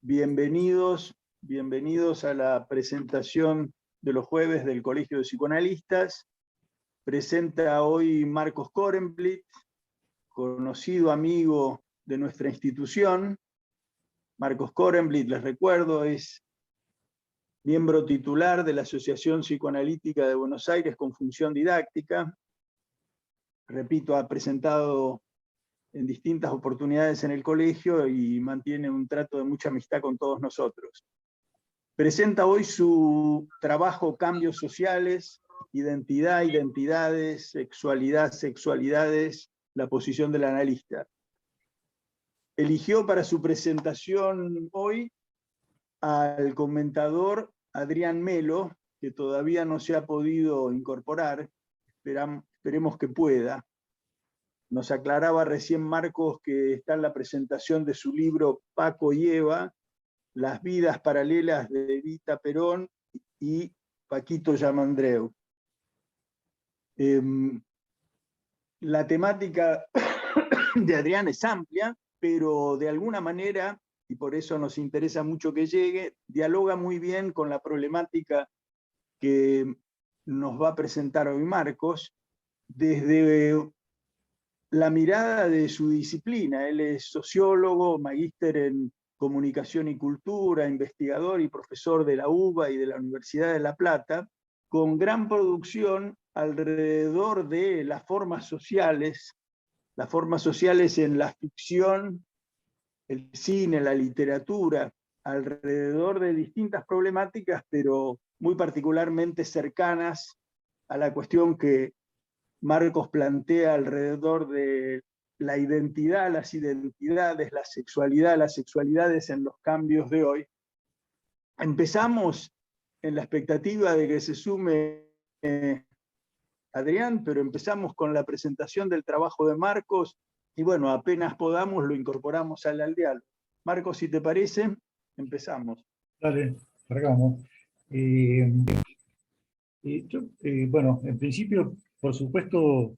bienvenidos a la presentación de los jueves del Colegio de Psicoanalistas. Presenta hoy Marcos Korenblit, conocido amigo de nuestra institución. Marcos Korenblit, les recuerdo, es miembro titular de la Asociación Psicoanalítica de Buenos Aires con función didáctica. Repito, ha presentado en distintas oportunidades en el colegio y mantiene un trato de mucha amistad con todos nosotros. Presenta hoy su trabajo Cambios Sociales, Identidad, Identidades, Sexualidad, Sexualidades, la posición del analista. Eligió para su presentación hoy al comentador Adrián Melo, que todavía no se ha podido incorporar, esperemos que pueda. Nos aclaraba recién Marcos que está en la presentación de su libro Paco y Eva, Las vidas paralelas de Evita Perón y Paquito Yamandreu. La temática de Adrián es amplia, pero de alguna manera, y por eso nos interesa mucho que llegue, dialoga muy bien con la problemática que nos va a presentar hoy Marcos, desde la mirada de su disciplina. Él es sociólogo, magíster en comunicación y cultura, investigador y profesor de la UBA y de la Universidad de La Plata, con gran producción alrededor de las formas sociales en la ficción, el cine, la literatura, alrededor de distintas problemáticas, pero muy particularmente cercanas a la cuestión que Marcos plantea alrededor de la identidad, las identidades, la sexualidad, las sexualidades en los cambios de hoy. Empezamos en la expectativa de que se sume Adrián, pero empezamos con la presentación del trabajo de Marcos y bueno, apenas podamos lo incorporamos al diálogo. Marcos, si te parece, empezamos. Dale, cargamos. Bueno, en principio, por supuesto,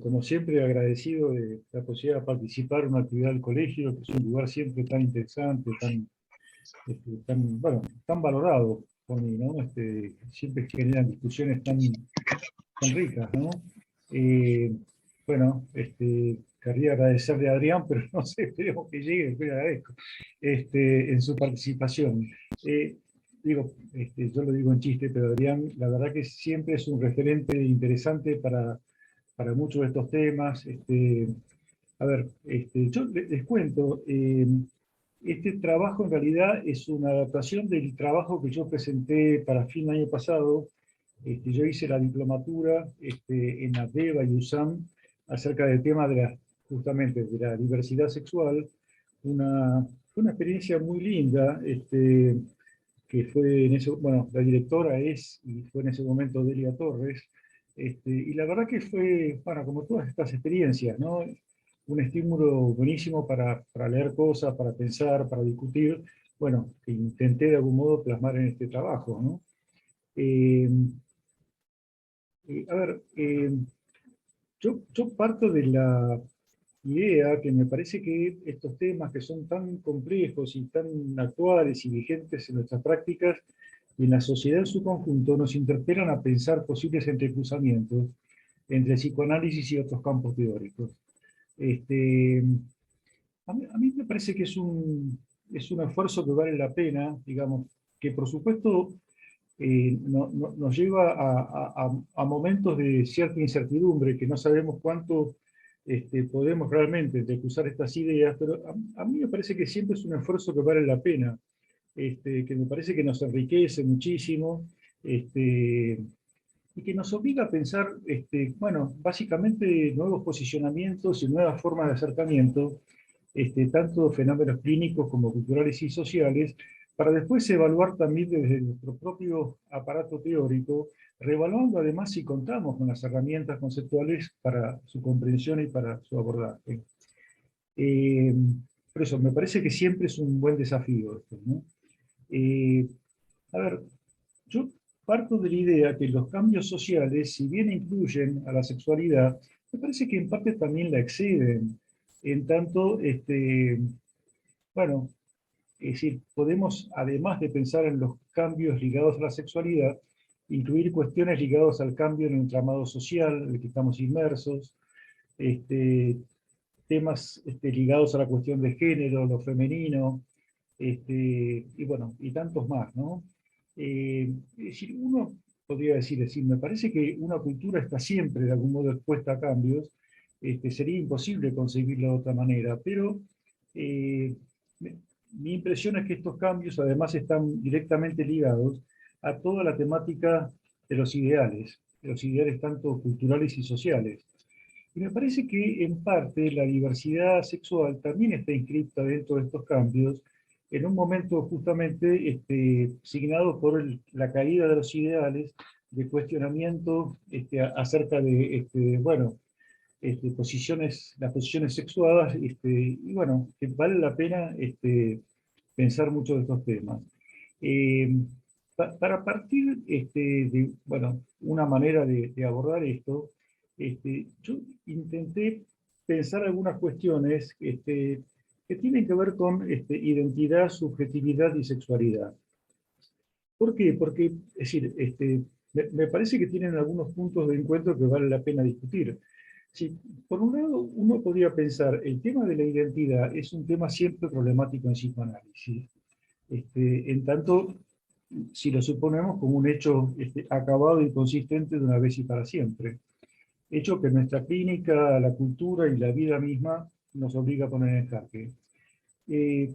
como siempre, agradecido de la posibilidad de participar en una actividad del colegio, que es un lugar siempre tan interesante, tan valorado por mí, ¿no? Siempre generan discusiones tan ricas, ¿no? Bueno, querría agradecerle a Adrián, pero no sé, esperemos que llegue, le agradezco, en su participación. Yo lo digo en chiste, pero Adrián, la verdad que siempre es un referente interesante para muchos de estos temas. Yo les cuento, este trabajo en realidad es una adaptación del trabajo que yo presenté para fin del año pasado. Yo hice la diplomatura en ADEVA y USAM acerca del tema justamente de la diversidad sexual. Fue una experiencia muy linda, que fue la directora fue en ese momento Delia Torres, y la verdad que fue, bueno, como todas estas experiencias, ¿no? Un estímulo buenísimo para leer cosas, para pensar, para discutir, bueno, que intenté de algún modo plasmar en este trabajo, ¿no? Yo parto de la idea que me parece que estos temas que son tan complejos y tan actuales y vigentes en nuestras prácticas y en la sociedad en su conjunto nos interpelan a pensar posibles entrecruzamientos entre psicoanálisis y otros campos teóricos. A mí me parece que es un esfuerzo que vale la pena, digamos, que por supuesto nos lleva a momentos de cierta incertidumbre, que no sabemos cuánto podemos realmente entrecruzar estas ideas, pero a mí me parece que siempre es un esfuerzo que vale la pena, que me parece que nos enriquece muchísimo, y que nos obliga a pensar, bueno, básicamente nuevos posicionamientos y nuevas formas de acercamiento, tanto fenómenos clínicos como culturales y sociales, para después evaluar también desde nuestro propio aparato teórico, reevaluando además si contamos con las herramientas conceptuales para su comprensión y para su abordaje. Por eso, me parece que siempre es un buen desafío esto, ¿no? Yo parto de la idea que los cambios sociales, si bien incluyen a la sexualidad, me parece que en parte también la exceden, en tanto, bueno, Es decir, podemos, además de pensar en los cambios ligados a la sexualidad, incluir cuestiones ligadas al cambio en el entramado social en el que estamos inmersos, temas ligados a la cuestión de género, lo femenino, y bueno, y tantos más, ¿no? Es decir, uno podría decir, me parece que una cultura está siempre de algún modo expuesta a cambios, sería imposible concebirlo de otra manera, pero eh, mi impresión es que estos cambios además están directamente ligados a toda la temática de los ideales tanto culturales y sociales. Y me parece que en parte la diversidad sexual también está inscrita dentro de estos cambios en un momento justamente signado por la caída de los ideales, de cuestionamiento acerca de, bueno, las posiciones sexuadas, y bueno, que vale la pena pensar mucho de estos temas. Eh, para partir de, bueno, una manera de abordar esto, yo intenté pensar algunas cuestiones que tienen que ver con identidad, subjetividad y sexualidad. ¿Por qué? Porque, es decir, me parece que tienen algunos puntos de encuentro que vale la pena discutir. Sí, por un lado, uno podría pensar, el tema de la identidad es un tema siempre problemático en psicoanálisis. En tanto, si lo suponemos como un hecho acabado y consistente de una vez y para siempre. Hecho que nuestra clínica, la cultura y la vida misma nos obliga a poner en jaque.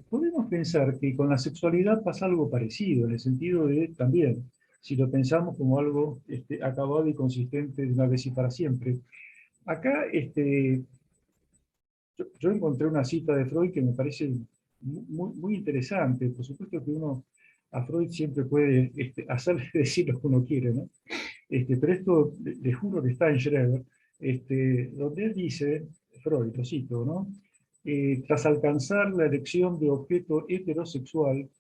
Podemos pensar que con la sexualidad pasa algo parecido, en el sentido de también, si lo pensamos como algo acabado y consistente de una vez y para siempre. Acá yo encontré una cita de Freud que me parece muy interesante. Por supuesto que uno a Freud siempre puede hacerle decir lo que uno quiere, ¿no? Pero esto, le juro que está en Schroeder, donde él dice, Freud, lo cito, ¿no? Tras alcanzar la elección de objeto heterosexual,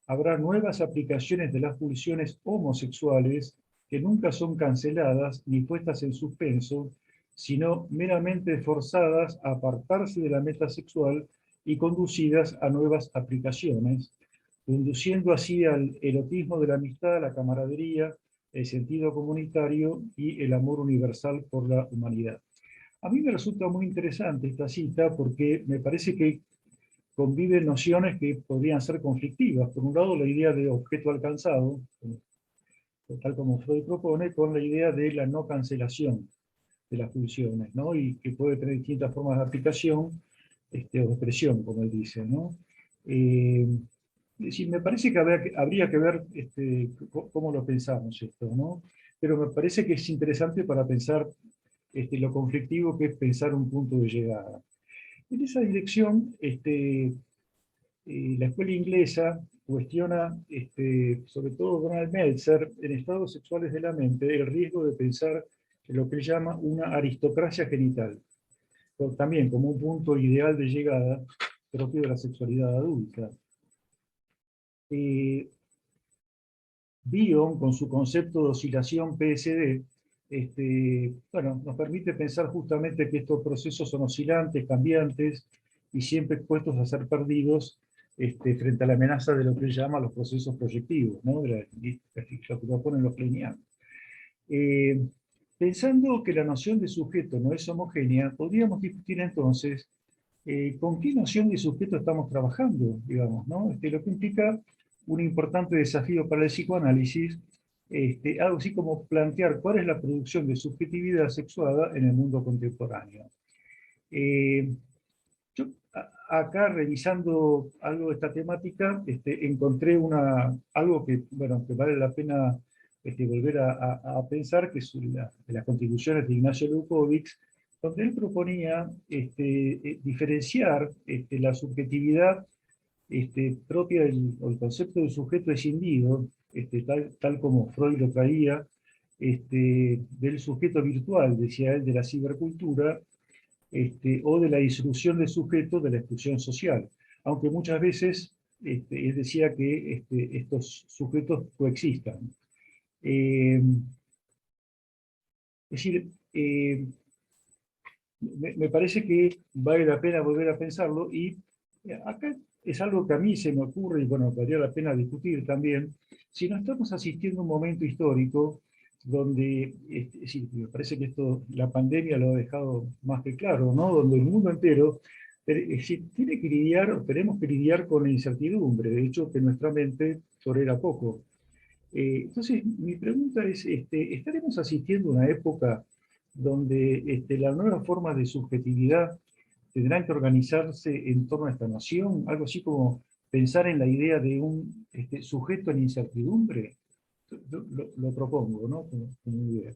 habrá nuevas aplicaciones de las pulsiones homosexuales que nunca son canceladas ni puestas en suspenso, sino meramente forzadas a apartarse de la meta sexual y conducidas a nuevas aplicaciones, conduciendo así al erotismo de la amistad, la camaradería, el sentido comunitario y el amor universal por la humanidad. A mí me resulta muy interesante esta cita porque me parece que conviven nociones que podrían ser conflictivas. Por un lado, la idea de objeto alcanzado, tal como Freud propone, con la idea de la no cancelación de las pulsiones, ¿no? Y que puede tener distintas formas de aplicación o de expresión, como él dice, ¿no? Es decir, me parece que habría que ver cómo lo pensamos esto, ¿no? Pero me parece que es interesante para pensar lo conflictivo que es pensar un punto de llegada. En esa dirección, la escuela inglesa cuestiona, sobre todo Donald Meltzer, en estados sexuales de la mente, el riesgo de pensar en lo que él llama una aristocracia genital, también como un punto ideal de llegada propio de la sexualidad adulta. Bion, con su concepto de oscilación PSD, bueno, nos permite pensar justamente que estos procesos son oscilantes, cambiantes y siempre expuestos a ser perdidos frente a la amenaza de lo que él llama los procesos proyectivos, ¿no? Lo que proponen los kleinianos. Pensando que la noción de sujeto no es homogénea, podríamos discutir entonces con qué noción de sujeto estamos trabajando, digamos, ¿no? Lo que implica un importante desafío para el psicoanálisis, algo así como plantear cuál es la producción de subjetividad sexuada en el mundo contemporáneo. Yo acá, revisando algo de esta temática, encontré algo que, bueno, que vale la pena volver a pensar, que es de las contribuciones de Ignacio Leucovitz, donde él proponía diferenciar la subjetividad propia o el concepto de sujeto escindido, tal como Freud lo traía, del sujeto virtual, decía él, de la cibercultura, o de la disolución del sujeto de la exclusión social. Aunque muchas veces él decía que estos sujetos coexistan. Es decir, me parece que vale la pena volver a pensarlo y acá es algo que a mí se me ocurre, y bueno, valdría la pena discutir también, si no estamos asistiendo a un momento histórico donde, sí, me parece que esto, la pandemia lo ha dejado más que claro, ¿no? Donde el mundo entero tiene que lidiar, o tenemos que lidiar con la incertidumbre, de hecho que nuestra mente tolera poco. Entonces, mi pregunta es, ¿estaremos asistiendo a una época donde las nuevas formas de subjetividad tendrán que organizarse en torno a esta noción? Algo así como pensar en la idea de un sujeto en incertidumbre. Lo propongo, ¿no? Como idea.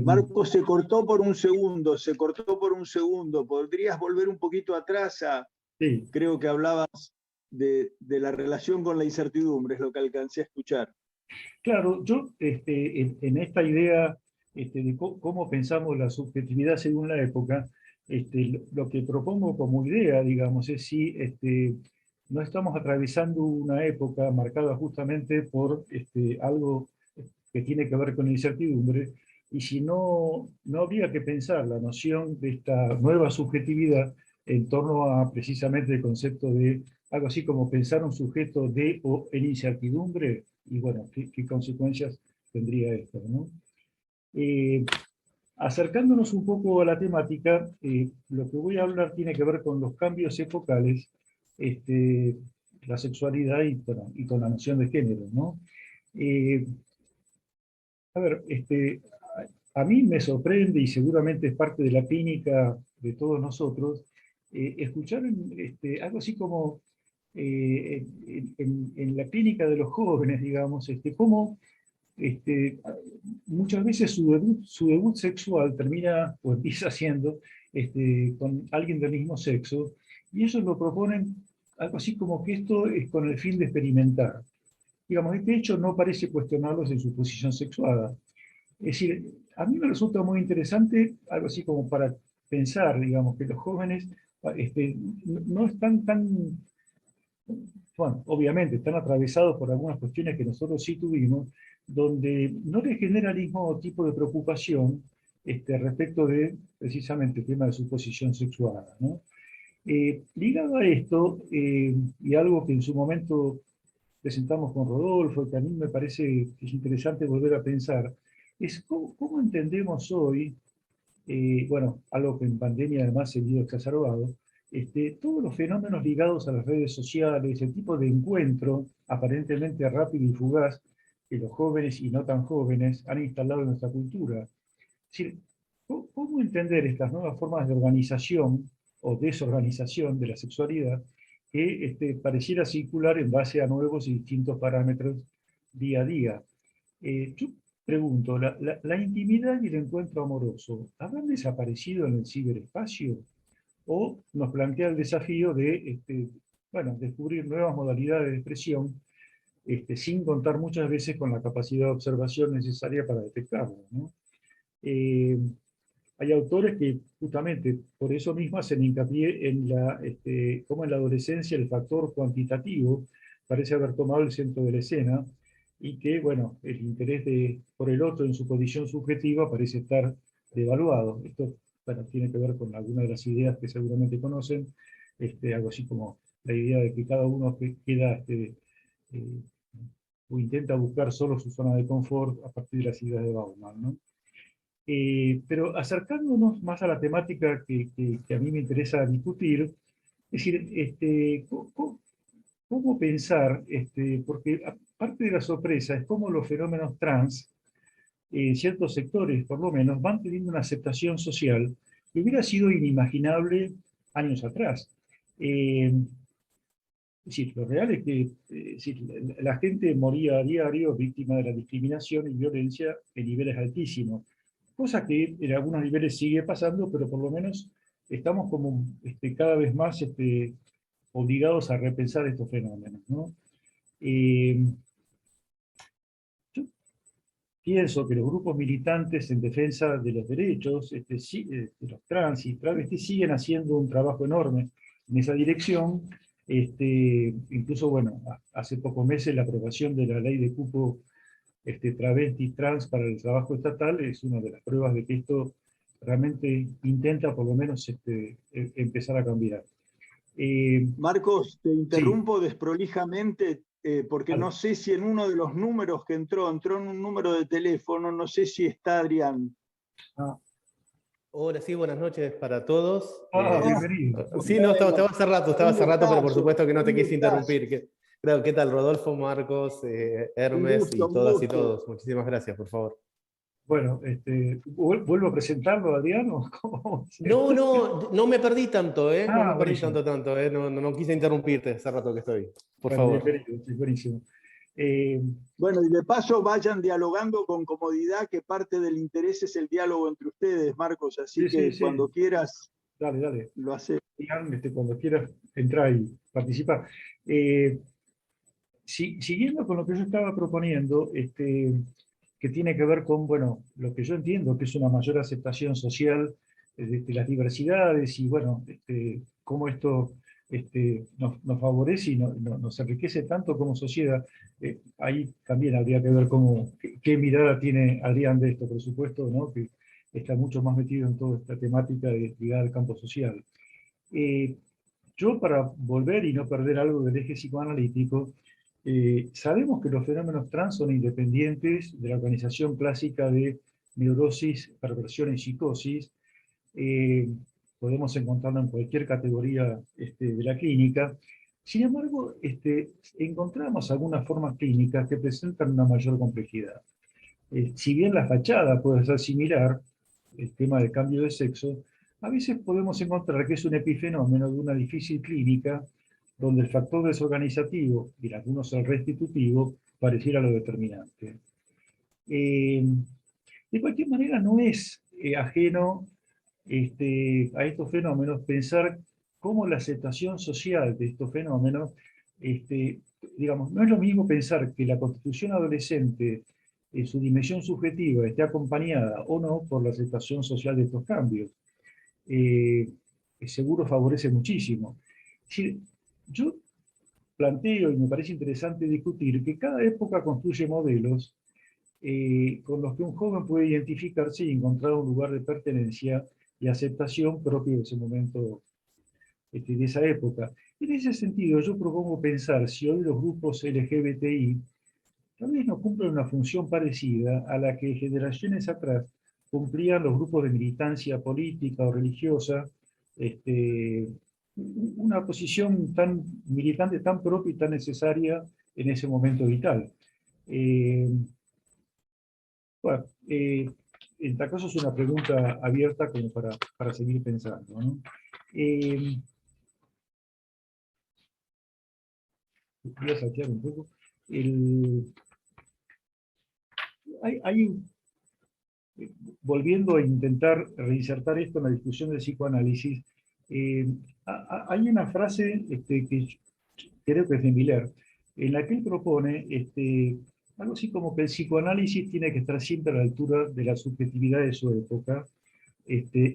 Marco, se cortó por un segundo, se cortó por un segundo. ¿Podrías volver un poquito atrás Sí, creo que hablabas de la relación con la incertidumbre, es lo que alcancé a escuchar. claro, yo en esta idea de cómo pensamos la subjetividad según la época, lo que propongo como idea, digamos, es si no estamos atravesando una época marcada justamente por algo que tiene que ver con la incertidumbre, y si no habría que pensar la noción de esta nueva subjetividad en torno a precisamente el concepto de algo así como pensar un sujeto de o en incertidumbre, y bueno, ¿qué consecuencias tendría esto, ¿no? Eh, Acercándonos un poco a la temática, lo que voy a hablar tiene que ver con los cambios epocales, este, la sexualidad y, bueno, y con la noción de género, ¿no? Eh, a ver, a mí me sorprende, y seguramente es parte de la clínica de todos nosotros, escuchar algo así como en la clínica de los jóvenes, digamos, cómo este, muchas veces su debut sexual termina o empieza siendo con alguien del mismo sexo, y ellos lo proponen algo así como que esto es con el fin de experimentar. Digamos, este hecho no parece cuestionarlos en su posición sexual. Es decir, a mí me resulta muy interesante, algo así como para pensar, digamos, que los jóvenes no están tan, bueno, obviamente están atravesados por algunas cuestiones que nosotros sí tuvimos, donde no les genera el mismo tipo de preocupación respecto de precisamente el tema de su posición sexual, ¿no? Ligado a esto, y algo que en su momento presentamos con Rodolfo, que a mí me parece que es interesante volver a pensar, es cómo entendemos hoy, bueno, algo que en pandemia además se vio exacerbado, todos los fenómenos ligados a las redes sociales, el tipo de encuentro aparentemente rápido y fugaz que los jóvenes y no tan jóvenes han instalado en nuestra cultura. Es decir, ¿cómo entender estas nuevas formas de organización o desorganización de la sexualidad que pareciera circular en base a nuevos y distintos parámetros día a día? Yo pregunto, ¿la intimidad y el encuentro amoroso habrán desaparecido en el ciberespacio? ¿O nos plantea el desafío de bueno, descubrir nuevas modalidades de expresión sin contar muchas veces con la capacidad de observación necesaria para detectarlo, ¿no? Eh, Hay autores que justamente por eso mismo hacen hincapié en cómo en la adolescencia el factor cuantitativo parece haber tomado el centro de la escena, y que, bueno, el interés por el otro en su condición subjetiva parece estar devaluado. Esto, bueno, tiene que ver con algunas de las ideas que seguramente conocen, algo así como la idea de que cada uno queda eh, o intenta buscar solo su zona de confort a partir de las ideas de Bauman, ¿no? Pero acercándonos más a la temática que a mí me interesa discutir, es decir, ¿cómo pensar? Porque parte de la sorpresa es cómo los fenómenos trans, en ciertos sectores por lo menos, van teniendo una aceptación social que hubiera sido inimaginable años atrás. Eh, es decir, lo real es que la gente moría a diario víctima de la discriminación y violencia en niveles altísimos, cosa que en algunos niveles sigue pasando, pero por lo menos estamos como cada vez más obligados a repensar estos fenómenos, ¿no? Eh, yo pienso que los grupos militantes en defensa de los derechos de los trans y travestis siguen haciendo un trabajo enorme en esa dirección. Incluso, bueno, hace pocos meses la aprobación de la ley de cupo travesti trans para el trabajo estatal es una de las pruebas de que esto realmente intenta por lo menos empezar a cambiar. Marcos, te Sí. interrumpo desprolijamente porque Vale. no sé si en uno de los números que entró en un número de teléfono, no sé si está Adrián. Ah, Hola, sí, buenas noches para todos. bienvenido. Sí, no, Bueno, estaba hace rato, pero por supuesto que no un te quise gustazo, interrumpir. Claro, ¿qué tal, Rodolfo, Marcos, un Hermes gusto, y un todas y gusto. todos? Muchísimas gracias, por favor. Bueno, ¿vuelvo a presentarlo, Adriano? ¿Cómo se- No me perdí tanto, ¿eh? No me perdí Buenísimo. tanto, ¿eh? No quise interrumpirte hace rato que estoy. Por Bueno, favor. bienvenido, sí, buenísimo. Eh, Bueno, y de paso vayan dialogando con comodidad, que parte del interés es el diálogo entre ustedes, Marcos, así sí, sí, que sí, cuando quieras dale, dale. lo haces. Adrián, cuando quieras entrar y participar. Eh, Siguiendo con lo que yo estaba proponiendo, que tiene que ver con, bueno, lo que yo entiendo que es una mayor aceptación social de las diversidades y, bueno, cómo esto nos favorece y nos enriquece tanto como sociedad. Ahí también habría que ver qué mirada tiene Adrián de esto, por supuesto, ¿no? Que está mucho más metido en toda esta temática ligada al campo social. Eh, yo, para volver y no perder algo del eje psicoanalítico, sabemos que los fenómenos trans son independientes de la organización clásica de neurosis, perversión y psicosis. Eh, Podemos encontrarlo en cualquier categoría de la clínica. Sin embargo, encontramos algunas formas clínicas que presentan una mayor complejidad. Si bien la fachada puede ser similar, el tema del cambio de sexo, a veces podemos encontrar que es un epifenómeno de una difícil clínica donde el factor desorganizativo, y en algunos el restitutivo, pareciera lo determinante. Eh, de cualquier manera, no es ajeno a estos fenómenos pensar cómo la aceptación social de estos fenómenos, digamos, no es lo mismo pensar que la constitución adolescente en su dimensión subjetiva esté acompañada o no por la aceptación social de estos cambios. Eh, Seguro favorece muchísimo. Es decir, yo planteo, y me parece interesante discutir, que cada época construye modelos con los que un joven puede identificarse y encontrar un lugar de pertenencia y aceptación propio de ese momento, de esa época. En ese sentido, yo propongo pensar si hoy los grupos LGBTI tal vez no cumplen una función parecida a la que generaciones atrás cumplían los grupos de militancia política o religiosa, este, una posición tan militante, tan propia y tan necesaria en ese momento vital. Eh, bueno, en tal caso es una pregunta abierta como para seguir pensando, ¿no? Eh, Voy a saltear un poco. El, hay volviendo a intentar reinsertar esto en la discusión del psicoanálisis, eh, hay una frase que creo que es de Miller, en la que él propone algo así como que el psicoanálisis tiene que estar siempre a la altura de la subjetividad de su época,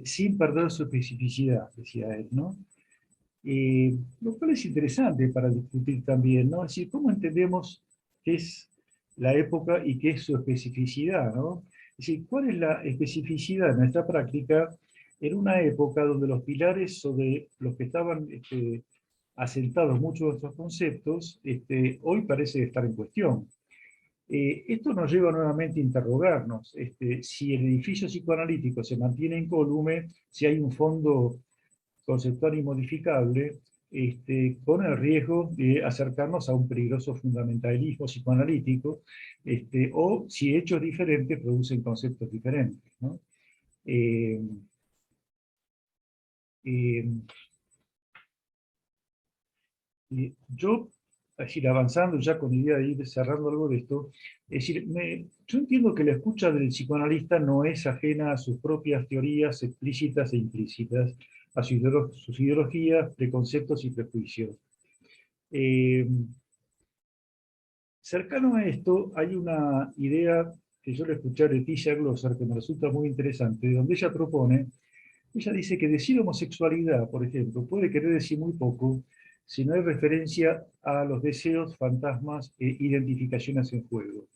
sin perder su especificidad, decía él, ¿no? Lo cual es interesante para discutir también, ¿no? Es decir, ¿cómo entendemos qué es la época y qué es su especificidad, ¿no? Es decir, ¿cuál es la especificidad de nuestra práctica en una época donde los pilares sobre los que estaban asentados muchos de estos conceptos, hoy parece estar en cuestión? Esto nos lleva nuevamente a interrogarnos si el edificio psicoanalítico se mantiene incólume, si hay un fondo conceptual y modificable, con el riesgo de acercarnos a un peligroso fundamentalismo psicoanalítico, o si hechos diferentes producen conceptos diferentes, ¿no? Eh, eh, yo, es decir, avanzando ya con idea de ir cerrando algo de esto, es decir, yo entiendo que la escucha del psicoanalista no es ajena a sus propias teorías explícitas e implícitas, a sus ideologías, preconceptos y prejuicios. Eh, Cercano a esto, hay una idea que yo le escuché a Leticia Glosser que me resulta muy interesante, donde ella dice que decir homosexualidad, por ejemplo, puede querer decir muy poco si no hay referencia a los deseos, fantasmas e identificaciones en juego.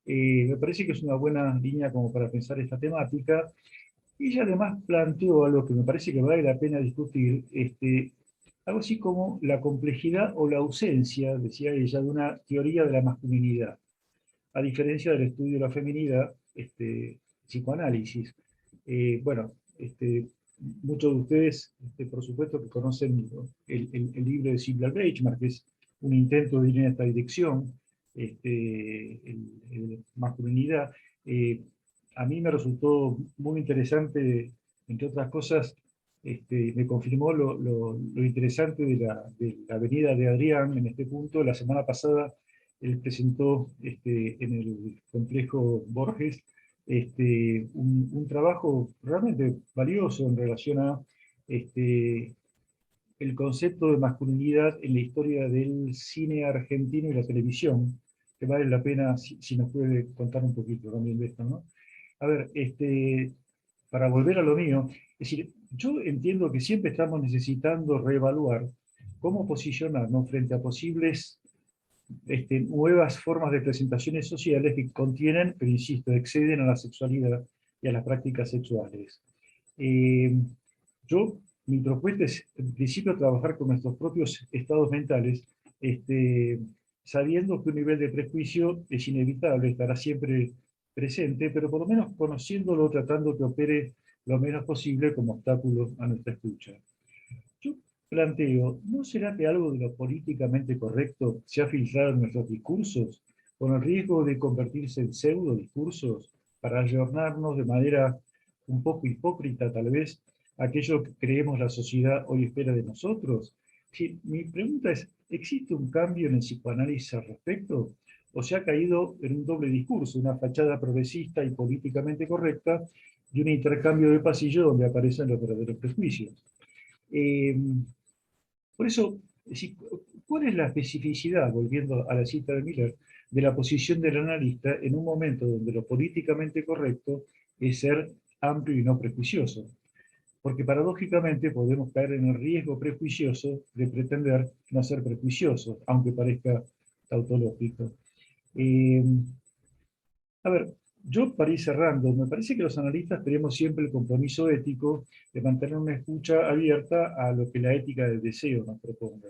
Me parece que es una buena línea como para pensar esta temática. Y ella además planteó algo que me parece que vale la pena discutir, algo así como la complejidad o la ausencia, decía ella, de una teoría de la masculinidad, a diferencia del estudio de la feminidad, psicoanálisis. Bueno, muchos de ustedes, por supuesto, que conocen el libro de Sibla Beichmark, que es un intento de ir en esta dirección, masculinidad. A mí me resultó muy interesante, entre otras cosas, me confirmó lo interesante de la venida de Adrián en este punto. La semana pasada él presentó en el complejo Borges un trabajo realmente valioso en relación a el concepto de masculinidad en la historia del cine argentino y la televisión, que vale la pena si nos puede contar un poquito también de esto, ¿no? A ver, para volver a lo mío, es decir, yo entiendo que siempre estamos necesitando reevaluar cómo posicionarnos frente a posibles nuevas formas de presentaciones sociales que contienen, pero insisto, exceden a la sexualidad y a las prácticas sexuales. Mi propuesta es, en principio, trabajar con nuestros propios estados mentales, sabiendo que un nivel de prejuicio es inevitable, estará siempre presente, pero por lo menos conociéndolo, tratando que opere lo menos posible como obstáculo a nuestra escucha. Yo planteo, ¿no será que algo de lo políticamente correcto se ha filtrado en nuestros discursos, con el riesgo de convertirse en pseudo discursos para ayornarnos de manera un poco hipócrita, tal vez, aquello que creemos la sociedad hoy espera de nosotros? Sí, mi pregunta es, ¿existe un cambio en el psicoanálisis al respecto? ¿O se ha caído en un doble discurso, una fachada progresista y políticamente correcta, y un intercambio de pasillo donde aparecen los verdaderos prejuicios? Por eso, ¿cuál es la especificidad, volviendo a la cita de Miller, de la posición del analista en un momento donde lo políticamente correcto es ser amplio y no prejuicioso? Porque paradójicamente podemos caer en el riesgo prejuicioso de pretender no ser prejuiciosos, aunque parezca tautológico. A ver, yo para ir cerrando, me parece que los analistas tenemos siempre el compromiso ético de mantener una escucha abierta a lo que la ética del deseo nos proponga.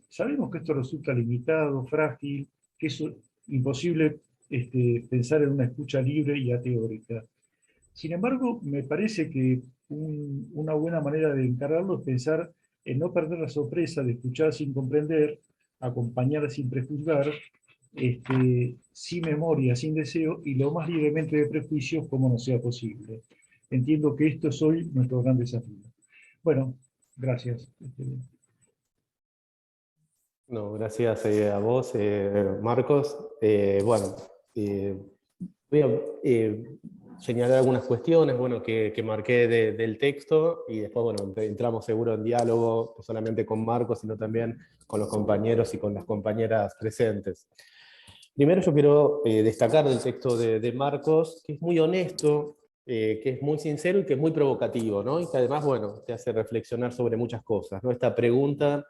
Sabemos que esto resulta limitado, frágil, que es imposible pensar en una escucha libre y ateórica. Sin embargo, me parece que una buena manera de encararlo es pensar en no perder la sorpresa de escuchar sin comprender, acompañar sin prejuzgar, sin memoria, sin deseo, y lo más libremente de prejuicios como no sea posible. Entiendo que esto es hoy nuestro gran desafío. Bueno, gracias. No, gracias a vos, Marcos. Bueno, voy a señalar algunas cuestiones que marqué del texto, y después bueno, entramos seguro en diálogo, no solamente con Marcos, sino también con los compañeros y con las compañeras presentes. Primero yo quiero destacar del texto de Marcos, que es muy honesto, que es muy sincero y que es muy provocativo, ¿no? Y que además, bueno, te hace reflexionar sobre muchas cosas, ¿no? Esta pregunta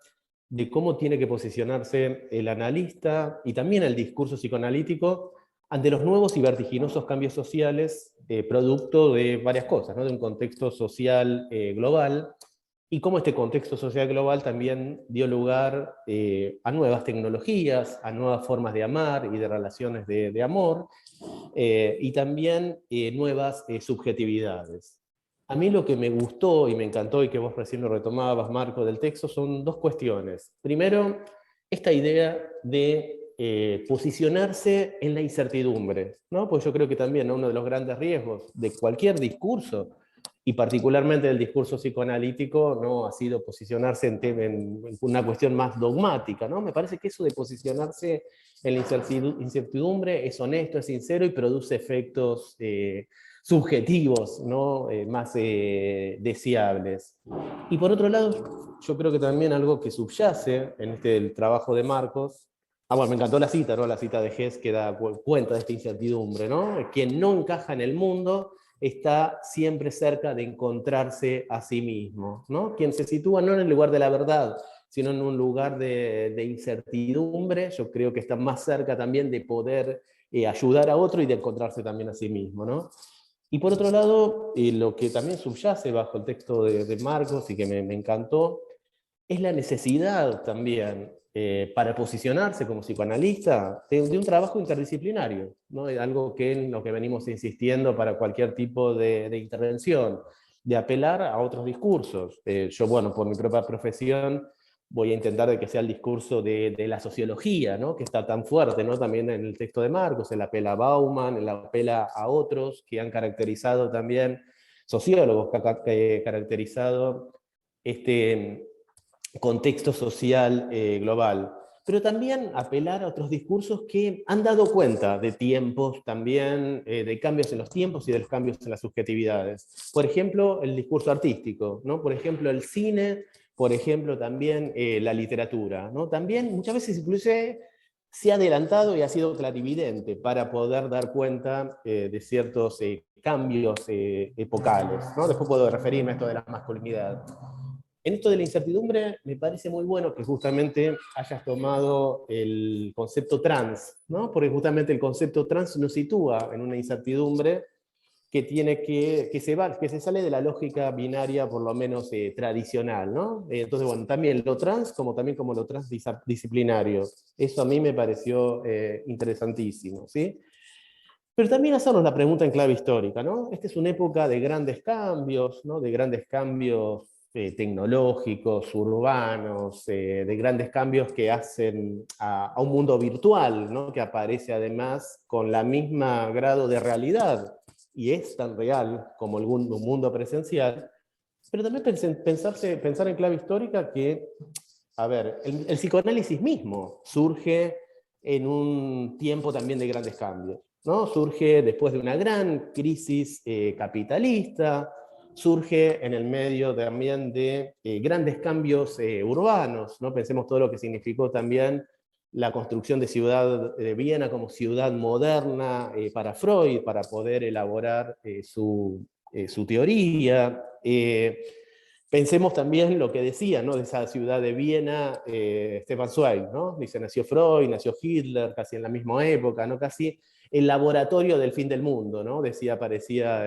de cómo tiene que posicionarse el analista y también el discurso psicoanalítico ante los nuevos y vertiginosos cambios sociales, producto de varias cosas, ¿no? De un contexto social global, y cómo este contexto social global también dio lugar a nuevas tecnologías, a nuevas formas de amar y de relaciones de amor, y también nuevas subjetividades. A mí lo que me gustó y me encantó, y que vos recién lo retomabas, Marco, del texto, son dos cuestiones. Primero, esta idea de posicionarse en la incertidumbre, ¿no? Pues yo creo que también, ¿no?, uno de los grandes riesgos de cualquier discurso, y particularmente del discurso psicoanalítico, ¿no?, ha sido posicionarse en una cuestión más dogmática, ¿no? Me parece que eso de posicionarse en la incertidumbre es honesto, es sincero y produce efectos subjetivos, ¿no?, más deseables. Y por otro lado, yo creo que también algo que subyace en el trabajo de Marcos, bueno, me encantó la cita, ¿no?, la cita de Hess, que da cuenta de esta incertidumbre, ¿no? Quien no encaja en el mundo está siempre cerca de encontrarse a sí mismo, ¿no? Quien se sitúa no en el lugar de la verdad, sino en un lugar de incertidumbre, yo creo que está más cerca también de poder ayudar a otro y de encontrarse también a sí mismo, ¿no? Y por otro lado, lo que también subyace bajo el texto de Marcos y que me encantó, es la necesidad también, para posicionarse como psicoanalista, de un trabajo interdisciplinario, ¿no? Es algo que en lo que venimos insistiendo para cualquier tipo de intervención, de apelar a otros discursos. Yo, bueno, por mi propia profesión, voy a intentar de que sea el discurso de la sociología, ¿no? Que está tan fuerte, ¿no? También en el texto de Marcos, el apela a Bauman, el apela a otros que han caracterizado también, sociólogos que han caracterizado este contexto social global, pero también apelar a otros discursos que han dado cuenta de tiempos también, de cambios en los tiempos y de los cambios en las subjetividades. Por ejemplo, el discurso artístico, ¿no? Por ejemplo, el cine, por ejemplo, también la literatura, ¿no? También muchas veces inclusive se ha adelantado y ha sido clarividente para poder dar cuenta de ciertos cambios epocales, ¿no? Después puedo referirme a esto de la masculinidad. En esto de la incertidumbre, me parece muy bueno que justamente hayas tomado el concepto trans, ¿no? Porque justamente el concepto trans nos sitúa en una incertidumbre que tiene que se sale de la lógica binaria, por lo menos tradicional, ¿no? Entonces, bueno, también lo trans también como lo transdisciplinario. Eso a mí me pareció interesantísimo, ¿sí? Pero también hacernos la pregunta en clave histórica, ¿no? Esta es una época de grandes cambios, ¿no? De grandes cambios tecnológicos, urbanos, de grandes cambios que hacen a un mundo virtual, ¿no? Que aparece además con la misma grado de realidad, y es tan real como un mundo presencial, pero también pensar en clave histórica que, a ver, el psicoanálisis mismo surge en un tiempo también de grandes cambios, ¿no? Surge después de una gran crisis capitalista, surge en el medio también de grandes cambios urbanos, ¿no? Pensemos todo lo que significó también la construcción de Ciudad de Viena como ciudad moderna para Freud, para poder elaborar su teoría. Pensemos también lo que decía, ¿no? De esa ciudad de Viena, Stefan Zweig, ¿no? Dice, nació Freud, nació Hitler, casi en la misma época, ¿no? Casi el laboratorio del fin del mundo, ¿no? Decía, parecía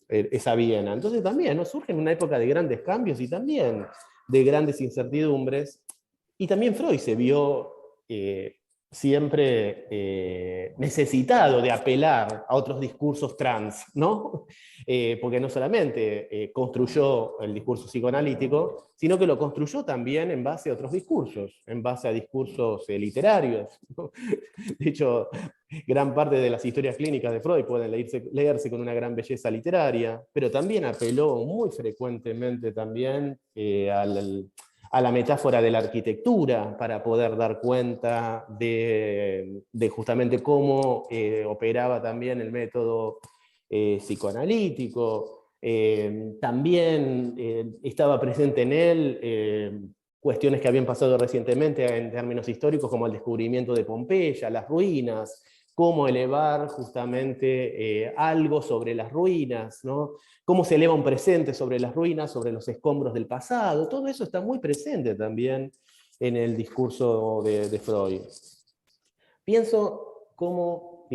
esa Viena. Entonces también, ¿no? Surge en una época de grandes cambios y también de grandes incertidumbres, y también Freud se vio siempre necesitado de apelar a otros discursos trans, ¿no? Porque no solamente construyó el discurso psicoanalítico, sino que lo construyó también en base a otros discursos, en base a discursos literarios, ¿no? De hecho, gran parte de las historias clínicas de Freud pueden leerse con una gran belleza literaria, pero también apeló muy frecuentemente también a la metáfora de la arquitectura para poder dar cuenta de justamente cómo operaba también el método psicoanalítico. También estaba presente en él cuestiones que habían pasado recientemente en términos históricos, como el descubrimiento de Pompeya, las ruinas, cómo elevar justamente algo sobre las ruinas, ¿no? Cómo se eleva un presente sobre las ruinas, sobre los escombros del pasado. Todo eso está muy presente también en el discurso de Freud. Pienso cómo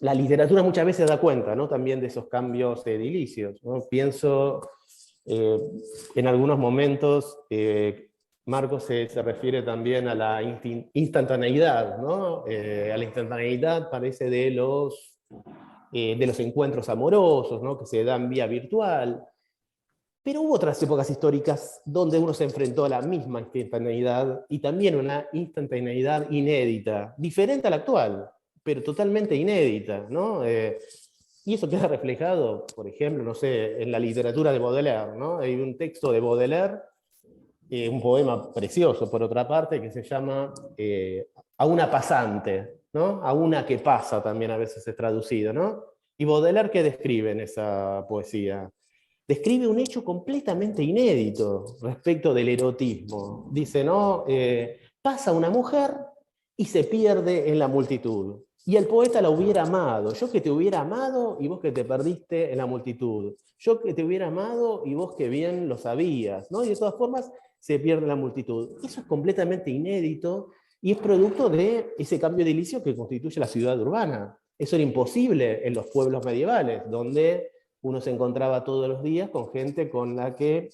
la literatura muchas veces da cuenta, ¿no? También de esos cambios edilicios, ¿no? Pienso en algunos momentos, Marcos se refiere también a la instantaneidad, ¿no? A la instantaneidad parece de los encuentros amorosos, ¿no? Que se dan vía virtual. Pero hubo otras épocas históricas donde uno se enfrentó a la misma instantaneidad, y también una instantaneidad inédita, diferente a la actual, pero totalmente inédita, ¿no? Y eso queda reflejado, por ejemplo, no sé, en la literatura de Baudelaire, ¿no? Hay un texto de Baudelaire, un poema precioso, por otra parte, que se llama A una pasante, ¿no? A una que pasa, también a veces es traducido, ¿no? Y Baudelaire, ¿qué describe en esa poesía? Describe un hecho completamente inédito respecto del erotismo. Dice, ¿no? Pasa una mujer y se pierde en la multitud. Y el poeta la hubiera amado. Yo que te hubiera amado y vos que te perdiste en la multitud. Yo que te hubiera amado y vos que bien lo sabías, ¿no? Y de todas formas se pierde en la multitud. Eso es completamente inédito y es producto de ese cambio edilicio que constituye la ciudad urbana. Eso era imposible en los pueblos medievales, donde uno se encontraba todos los días con gente con la que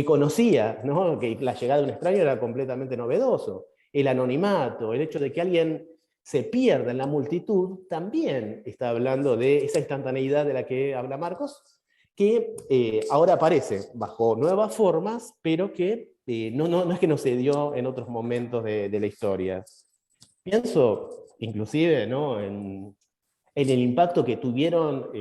conocía, ¿no? Que la llegada de un extraño era completamente novedoso. El anonimato, el hecho de que alguien se pierda en la multitud, también está hablando de esa instantaneidad de la que habla Marcos, que ahora aparece bajo nuevas formas, pero que no es que no se dio en otros momentos de la historia. Pienso, inclusive, ¿no?, en el impacto que tuvieron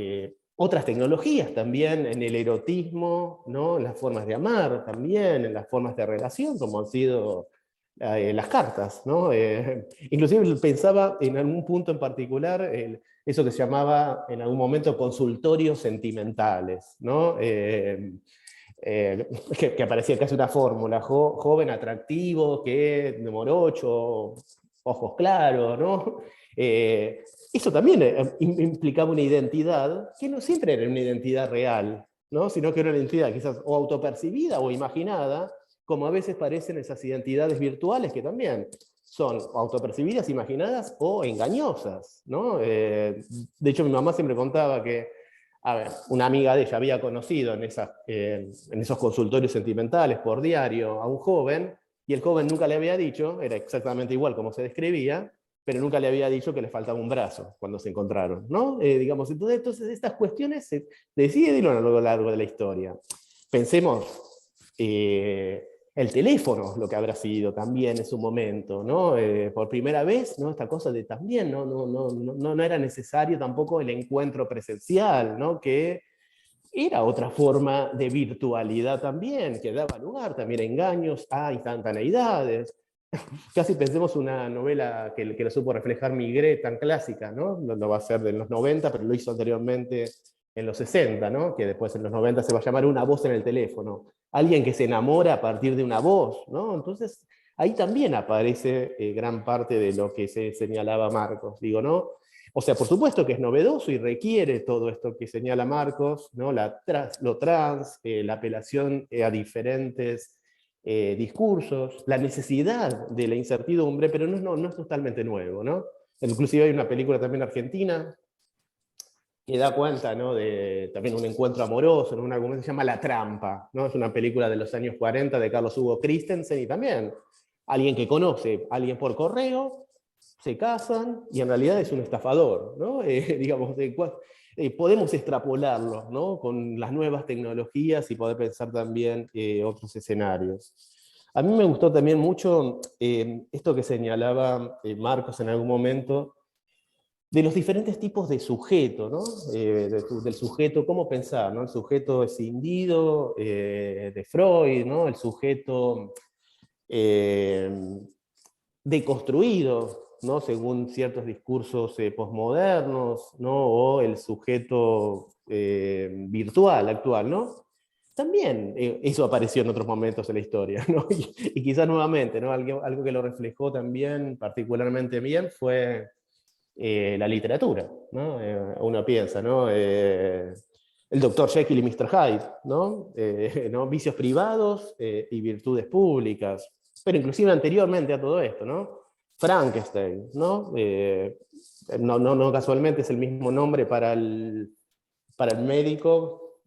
otras tecnologías también, en el erotismo, ¿no?, en las formas de amar también, en las formas de relación, como han sido las cartas, ¿no? Inclusive pensaba en algún punto en particular, eso que se llamaba en algún momento consultorios sentimentales, ¿no? Que parecía casi una fórmula, joven atractivo, que de morocho, ojos claros, ¿no? Eso también implicaba una identidad que no siempre era una identidad real, ¿no? Sino que era una identidad quizás o autopercibida o imaginada, como a veces parecen esas identidades virtuales que también son autopercibidas, imaginadas o engañosas, ¿no? De hecho, mi mamá siempre contaba que, a ver, una amiga de ella había conocido en esos consultorios sentimentales por diario a un joven, y el joven nunca le había dicho, era exactamente igual como se describía, pero nunca le había dicho que le faltaba un brazo cuando se encontraron, ¿no? Digamos, entonces estas cuestiones se deciden a lo largo de la historia. Pensemos el teléfono, lo que habrá sido también en su momento, ¿no? Por primera vez, ¿no?, esta cosa de también no era necesario tampoco el encuentro presencial, ¿no?, que era otra forma de virtualidad también, que daba lugar también a engaños, a instantaneidades. Casi pensemos una novela que lo supo reflejar Migré, tan clásica, ¿no? No va a ser de los 90, pero lo hizo anteriormente en los 60, ¿no? Que después en los 90 se va a llamar Una voz en el teléfono. Alguien que se enamora a partir de una voz, ¿no? Entonces, ahí también aparece gran parte de lo que se señalaba Marcos, digo, ¿no? O sea, por supuesto que es novedoso y requiere todo esto que señala Marcos, ¿no? Lo trans, la apelación a diferentes discursos, la necesidad de la incertidumbre, pero no es totalmente nuevo, ¿no? Inclusive hay una película también argentina que da cuenta, ¿no?, de también un encuentro amoroso, en un argumento que se llama La Trampa, ¿no? Es una película de los años 40 de Carlos Hugo Christensen, y también alguien que conoce a alguien por correo, se casan, y en realidad es un estafador, ¿no? Digamos, podemos extrapolarlo, ¿no?, con las nuevas tecnologías y poder pensar también otros escenarios. A mí me gustó también mucho esto que señalaba Marcos en algún momento, de los diferentes tipos de sujeto, ¿no? Del sujeto, ¿cómo pensar, ¿no? El sujeto escindido de Freud, ¿no? El sujeto deconstruido, ¿no?, según ciertos discursos posmodernos, ¿no?, o el sujeto virtual actual, ¿no? También eso apareció en otros momentos de la historia, ¿no? Y quizás nuevamente, ¿no?, algo que lo reflejó también particularmente bien fue la literatura, ¿no? Uno piensa, ¿no? El Dr. Jekyll y Mr. Hyde, ¿no? ¿No? Vicios privados y virtudes públicas. Pero inclusive anteriormente a todo esto, ¿no? Frankenstein, ¿no? No casualmente es el mismo nombre para el médico,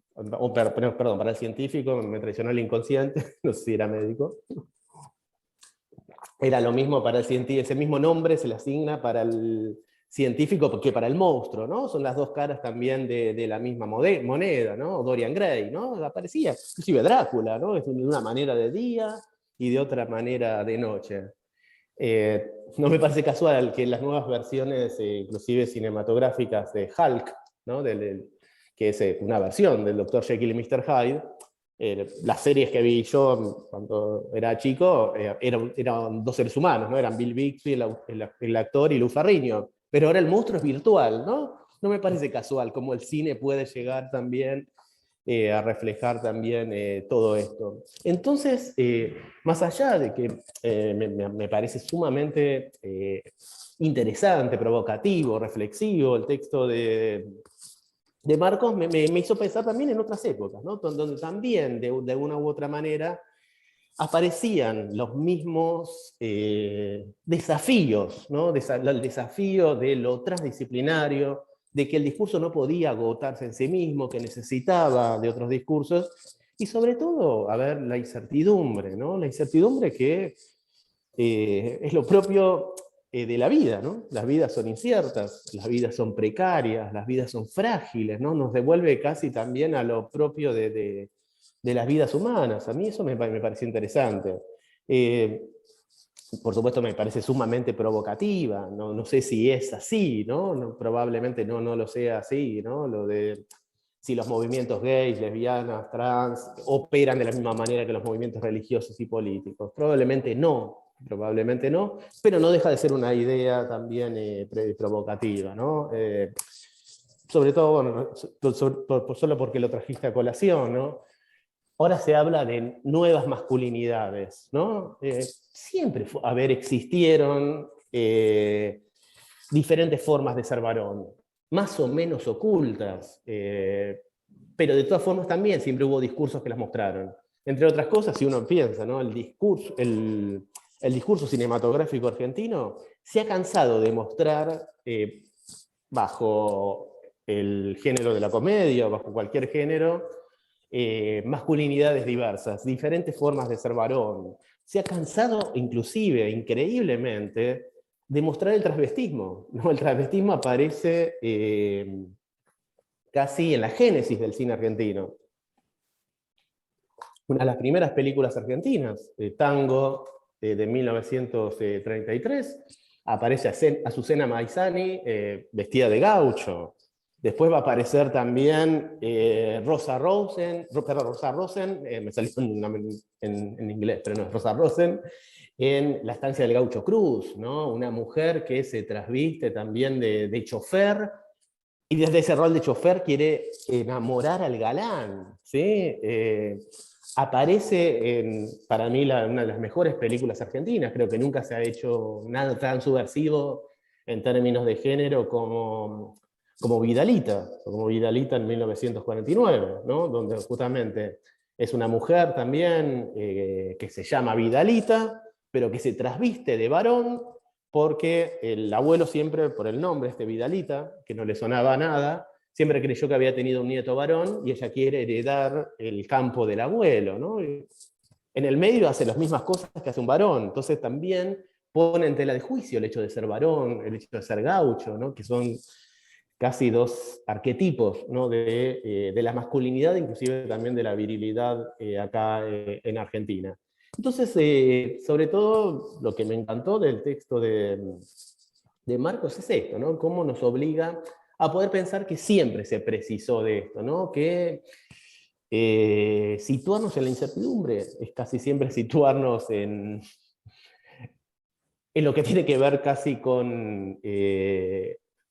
perdón, para el científico, me traicionó el inconsciente, no sé si era médico. Era lo mismo para el científico, ese mismo nombre se le asigna para el científico que para el monstruo, ¿no? Son las dos caras también de la misma moneda, ¿no? Dorian Gray, ¿no? Aparecía, inclusive Drácula, ¿no? Es de una manera de día y de otra manera de noche. No me parece casual que las nuevas versiones, inclusive cinematográficas de Hulk, ¿no?, que es una versión del Dr. Jekyll y Mr. Hyde, las series que vi yo cuando era chico eran dos seres humanos, ¿no? Eran Bill Bixby, el actor, y Lou Ferrigno, pero ahora el monstruo es virtual, ¿no? No me parece casual cómo el cine puede llegar también a reflejar también todo esto. Entonces, más allá de que me parece sumamente interesante, provocativo, reflexivo el texto de Marcos, me hizo pensar también en otras épocas, ¿no?, donde también de una u otra manera aparecían los mismos desafíos, ¿no? El desafío de lo transdisciplinario, de que el discurso no podía agotarse en sí mismo, que necesitaba de otros discursos, y sobre todo, a ver, la incertidumbre, ¿no? La incertidumbre que es lo propio de la vida, ¿no? Las vidas son inciertas, las vidas son precarias, las vidas son frágiles, ¿no? Nos devuelve casi también a lo propio de las vidas humanas. A mí eso me parece interesante. Por supuesto me parece sumamente provocativa, no sé si es así, ¿no? Probablemente no lo sea así, ¿no? Lo de si los movimientos gays, lesbianas, trans, operan de la misma manera que los movimientos religiosos y políticos. Probablemente no, pero no deja de ser una idea también provocativa, ¿no? Sobre todo, bueno, solo porque lo trajiste a colación, ¿no? Ahora se habla de nuevas masculinidades, ¿no? Siempre existieron diferentes formas de ser varón, más o menos ocultas, pero de todas formas también siempre hubo discursos que las mostraron. Entre otras cosas, si uno piensa, ¿no? El discurso cinematográfico argentino se ha cansado de mostrar, bajo el género de la comedia, bajo cualquier género, masculinidades diversas, diferentes formas de ser varón. Se ha cansado, inclusive, increíblemente, de mostrar el transvestismo, ¿no? El transvestismo aparece casi en la génesis del cine argentino. Una de las primeras películas argentinas, Tango, de 1933, aparece Azucena Maizani vestida de gaucho. Después va a aparecer también Rosa Rosen, me salió en inglés, pero no es Rosa Rosen, en La estancia del Gaucho Cruz, ¿no? Una mujer que se trasviste también de chofer, y desde ese rol de chofer quiere enamorar al galán, ¿sí? Aparece para mí una de las mejores películas argentinas, creo que nunca se ha hecho nada tan subversivo en términos de género como Vidalita en 1949, ¿no? Donde justamente es una mujer también que se llama Vidalita, pero que se trasviste de varón, porque el abuelo siempre, por el nombre, Vidalita, que no le sonaba a nada, siempre creyó que había tenido un nieto varón y ella quiere heredar el campo del abuelo, ¿no? Y en el medio hace las mismas cosas que hace un varón, entonces también pone en tela de juicio el hecho de ser varón, el hecho de ser gaucho, ¿no? Que son casi dos arquetipos, ¿no? de la masculinidad, inclusive también de la virilidad acá en Argentina. Entonces, sobre todo, lo que me encantó del texto de Marcos es esto, ¿no? Cómo nos obliga a poder pensar que siempre se precisó de esto, ¿no? Que situarnos en la incertidumbre es casi siempre situarnos en lo que tiene que ver casi con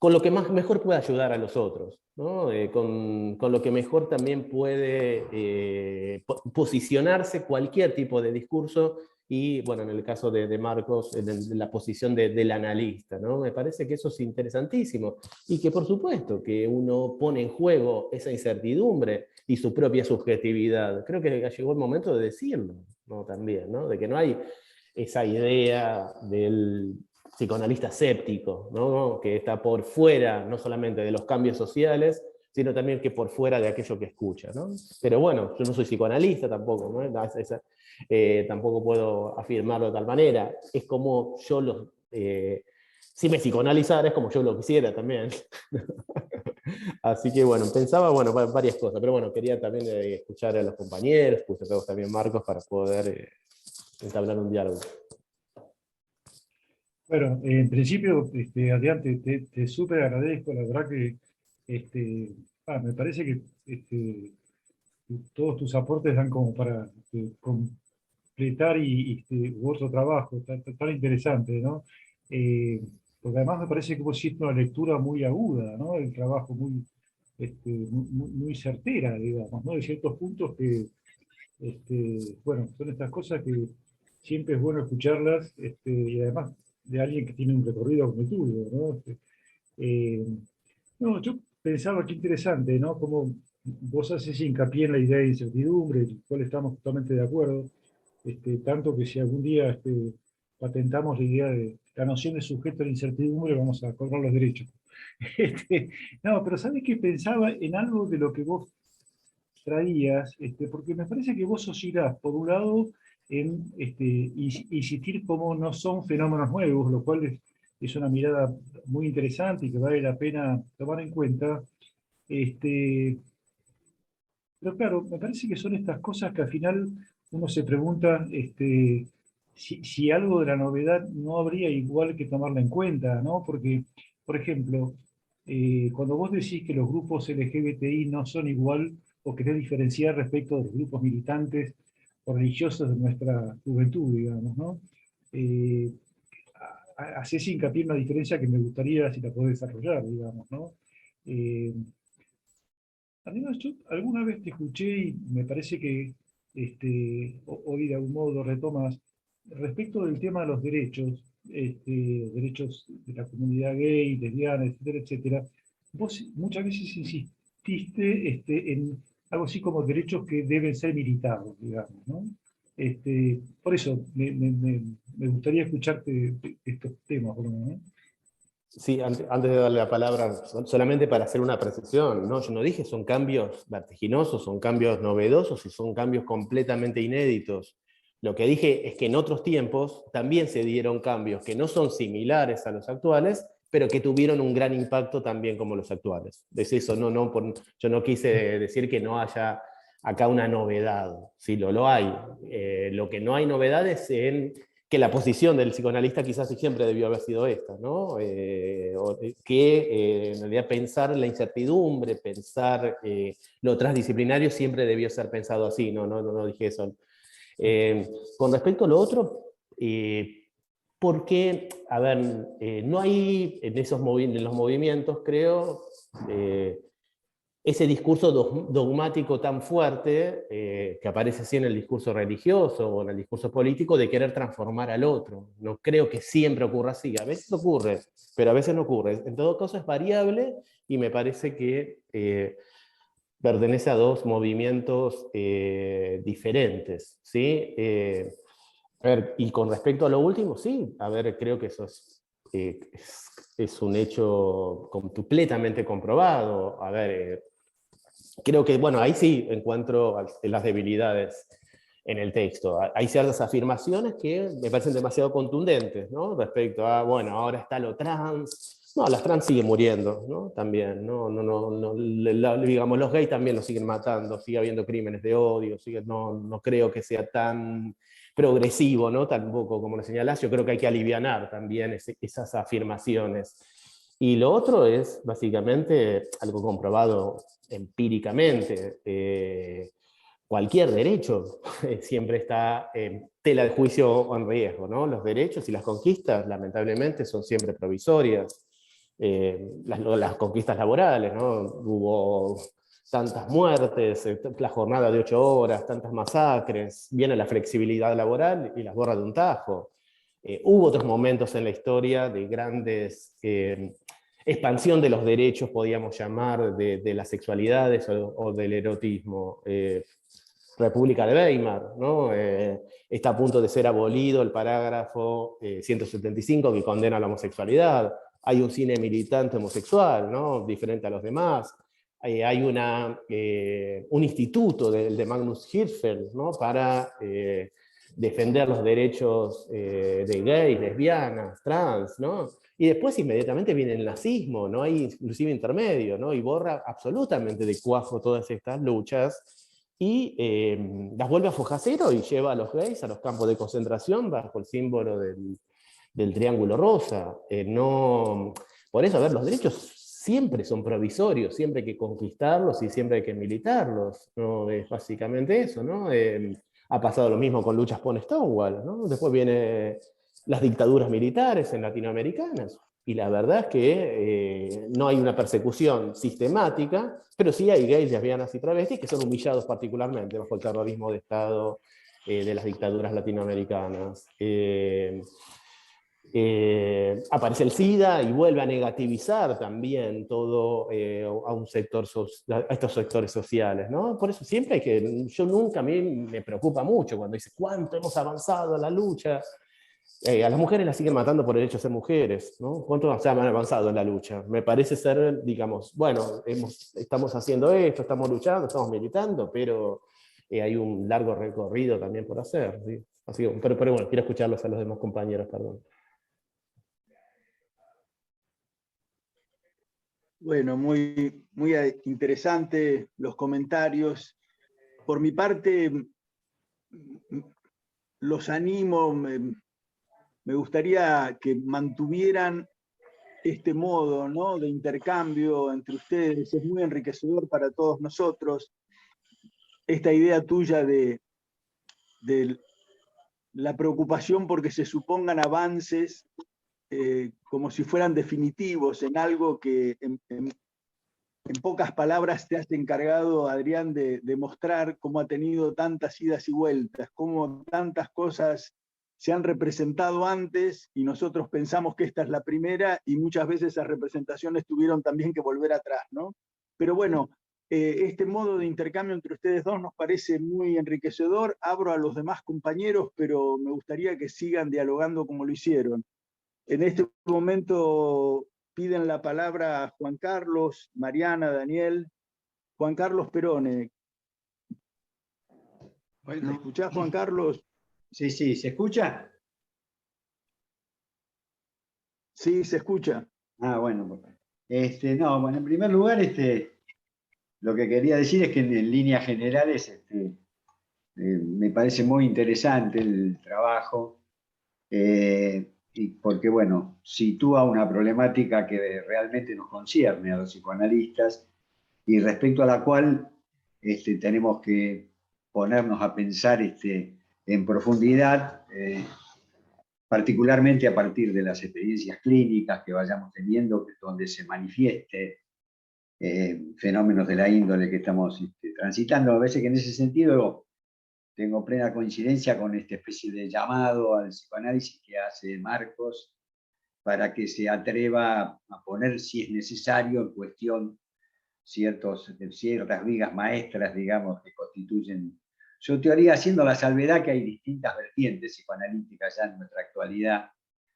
lo que mejor puede ayudar a los otros, ¿no? Con lo que mejor también puede posicionarse cualquier tipo de discurso, y bueno, en el caso de Marcos, en la posición del analista, ¿no? Me parece que eso es interesantísimo, y que por supuesto que uno pone en juego esa incertidumbre y su propia subjetividad. Creo que llegó el momento de decirlo, ¿no? También, ¿no? De que no hay esa idea del psicoanalista escéptico, ¿no? Que está por fuera no solamente de los cambios sociales, sino también que por fuera de aquello que escucha, ¿no? Pero bueno, yo no soy psicoanalista tampoco, ¿no? Tampoco puedo afirmarlo de tal manera. Es como yo si me psicoanalizara es como yo lo quisiera también. Así que bueno, pensaba varias cosas, pero bueno, quería también escuchar a los compañeros, escuchar a vos también, Marcos, para poder entablar un diálogo. Bueno, en principio, Adrián, te súper agradezco, la verdad que me parece que todos tus aportes dan como para completar otro trabajo tan interesante, ¿no? Porque además me parece que vos hiciste una lectura muy aguda, ¿no? El trabajo muy certera, digamos, ¿no? De ciertos puntos que, bueno, son estas cosas que siempre es bueno escucharlas, y además de alguien que tiene un recorrido como el tuyo, ¿no? Eh, no, yo pensaba que interesante, ¿no? Como vos haces hincapié en la idea de incertidumbre, en la cual estamos totalmente de acuerdo, tanto que si algún día patentamos la idea de la noción de sujeto de incertidumbre, vamos a cobrar los derechos. No, pero ¿sabes qué? Pensaba en algo de lo que vos traías, porque me parece que vos oscilás, por un lado, en insistir como no son fenómenos nuevos, lo cual es una mirada muy interesante y que vale la pena tomar en cuenta. Este, pero claro, me parece que son estas cosas que al final uno se pregunta si algo de la novedad no habría igual que tomarla en cuenta, ¿no? Porque, por ejemplo, cuando vos decís que los grupos LGBTI no son igual o querés diferenciar respecto de los grupos militantes o religiosos de nuestra juventud, digamos, ¿no? Eh, Hacés hincapié en una diferencia que me gustaría si la podés desarrollar, digamos, ¿no? Eh, Además, yo alguna vez te escuché y me parece que hoy de algún modo lo retomas respecto del tema de los derechos, derechos de la comunidad gay, lesbiana, etcétera, etcétera. Vos muchas veces insististe en algo así como derechos que deben ser militados, digamos, ¿no? Por eso me gustaría escucharte de estos temas, por lo menos, ¿no? Sí, antes de darle la palabra, solamente para hacer una precisión, ¿no? Yo no dije son cambios vertiginosos, son cambios novedosos y son cambios completamente inéditos. Lo que dije es que en otros tiempos también se dieron cambios que no son similares a los actuales, pero que tuvieron un gran impacto también como los actuales. Es eso, yo no quise decir que no haya acá una novedad, sí, lo hay. Lo que no hay novedad es en que la posición del psicoanalista quizás siempre debió haber sido esta, ¿no? En realidad pensar la incertidumbre, pensar lo transdisciplinario siempre debió ser pensado así, no dije eso. Con respecto a lo otro, porque, a ver, no hay en en los movimientos, creo, ese discurso dogmático tan fuerte que aparece así en el discurso religioso o en el discurso político de querer transformar al otro. No creo que siempre ocurra así. A veces ocurre, pero a veces no ocurre. En todo caso es variable y me parece que pertenece a dos movimientos diferentes, ¿sí? A ver, y con respecto a lo último, sí, a ver, creo que eso es un hecho completamente comprobado. A ver, creo que, bueno, ahí sí encuentro las debilidades en el texto. Hay ciertas afirmaciones que me parecen demasiado contundentes, ¿no? Respecto a, bueno, ahora está lo trans. No, las trans siguen muriendo, ¿no? También, digamos, los gays también los siguen matando, sigue habiendo crímenes de odio, no creo que sea tan progresivo, ¿no? Tampoco como lo señalás, yo creo que hay que alivianar también esas afirmaciones. Y lo otro es básicamente algo comprobado empíricamente. Cualquier derecho siempre está en tela de juicio o en riesgo, ¿no? Los derechos y las conquistas, lamentablemente, son siempre provisorias. Las conquistas laborales, ¿no? Hubo tantas muertes, la jornada de 8 horas, tantas masacres, viene la flexibilidad laboral y las borra de un tajo. Hubo otros momentos en la historia de grandes expansión de los derechos, podríamos llamar, de las sexualidades o del erotismo. República de Weimar, ¿no? Está a punto de ser abolido el parágrafo 175 que condena la homosexualidad. Hay un cine militante homosexual, ¿no? Diferente a los demás. Hay un instituto de Magnus Hirschfeld, ¿no? Para defender los derechos de gays, lesbianas, trans, ¿no? Y después inmediatamente viene el nazismo, no hay inclusive intermedio, ¿no? Y borra absolutamente de cuajo todas estas luchas y las vuelve a foja cero y lleva a los gays a los campos de concentración bajo el símbolo del triángulo rosa. Por eso, a ver, los derechos siempre son provisorios, siempre hay que conquistarlos y siempre hay que militarlos, ¿no? Es básicamente eso, ¿no? Ha pasado lo mismo con luchas por Stonewall, ¿no? Después vienen las dictaduras militares en latinoamericanas. Y la verdad es que no hay una persecución sistemática, pero sí hay gays, lesbianas y travestis que son humillados particularmente bajo el terrorismo de Estado de las dictaduras latinoamericanas. Aparece el SIDA y vuelve a negativizar también todo a estos sectores sociales, ¿no? Por eso siempre a mí me preocupa mucho cuando dice cuánto hemos avanzado en la lucha. a las mujeres las siguen matando por el hecho de ser mujeres, ¿no? ¿Cuánto se han avanzado en la lucha? Me parece ser, digamos, bueno, estamos haciendo esto, estamos luchando, estamos militando, pero hay un largo recorrido también por hacer, ¿sí? Así, pero bueno, quiero escucharlos a los demás compañeros, perdón. Bueno, muy, muy interesante los comentarios. Por mi parte, los animo, me gustaría que mantuvieran este modo, ¿no?, de intercambio entre ustedes. Es muy enriquecedor para todos nosotros. Esta idea tuya de la preocupación porque se supongan avances como si fueran definitivos en algo que en pocas palabras te has encargado, Adrián, de mostrar cómo ha tenido tantas idas y vueltas, cómo tantas cosas se han representado antes y nosotros pensamos que esta es la primera y muchas veces esas representaciones tuvieron también que volver atrás, ¿no? Pero bueno, este modo de intercambio entre ustedes dos nos parece muy enriquecedor. Abro a los demás compañeros, pero me gustaría que sigan dialogando como lo hicieron. En este momento piden la palabra Juan Carlos, Mariana, Daniel. Juan Carlos Perone. Bueno. ¿Me escuchás, Juan Carlos? Sí, sí, ¿se escucha? Sí, se escucha. Ah, bueno. No, bueno, en primer lugar, lo que quería decir es que en líneas generales me parece muy interesante el trabajo, y porque, bueno, sitúa una problemática que realmente nos concierne a los psicoanalistas y respecto a la cual tenemos que ponernos a pensar en profundidad, particularmente a partir de las experiencias clínicas que vayamos teniendo, donde se manifieste fenómenos de la índole que estamos transitando. A veces que en ese sentido tengo plena coincidencia con esta especie de llamado al psicoanálisis que hace Marcos para que se atreva a poner, si es necesario, en cuestión ciertas vigas maestras, digamos, que constituyen su teoría, haciendo la salvedad que hay distintas vertientes psicoanalíticas ya en nuestra actualidad,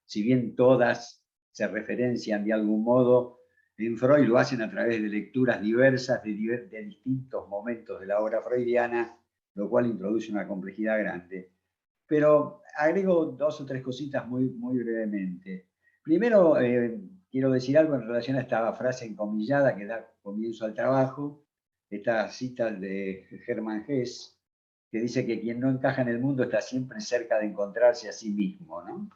si bien todas se referencian de algún modo, en Freud lo hacen a través de lecturas diversas de distintos momentos de la obra freudiana, lo cual introduce una complejidad grande. Pero agrego dos o tres cositas muy, muy brevemente. Primero, quiero decir algo en relación a esta frase encomillada que da comienzo al trabajo, esta cita de Hermann Hesse, que dice que quien no encaja en el mundo está siempre cerca de encontrarse a sí mismo, ¿no?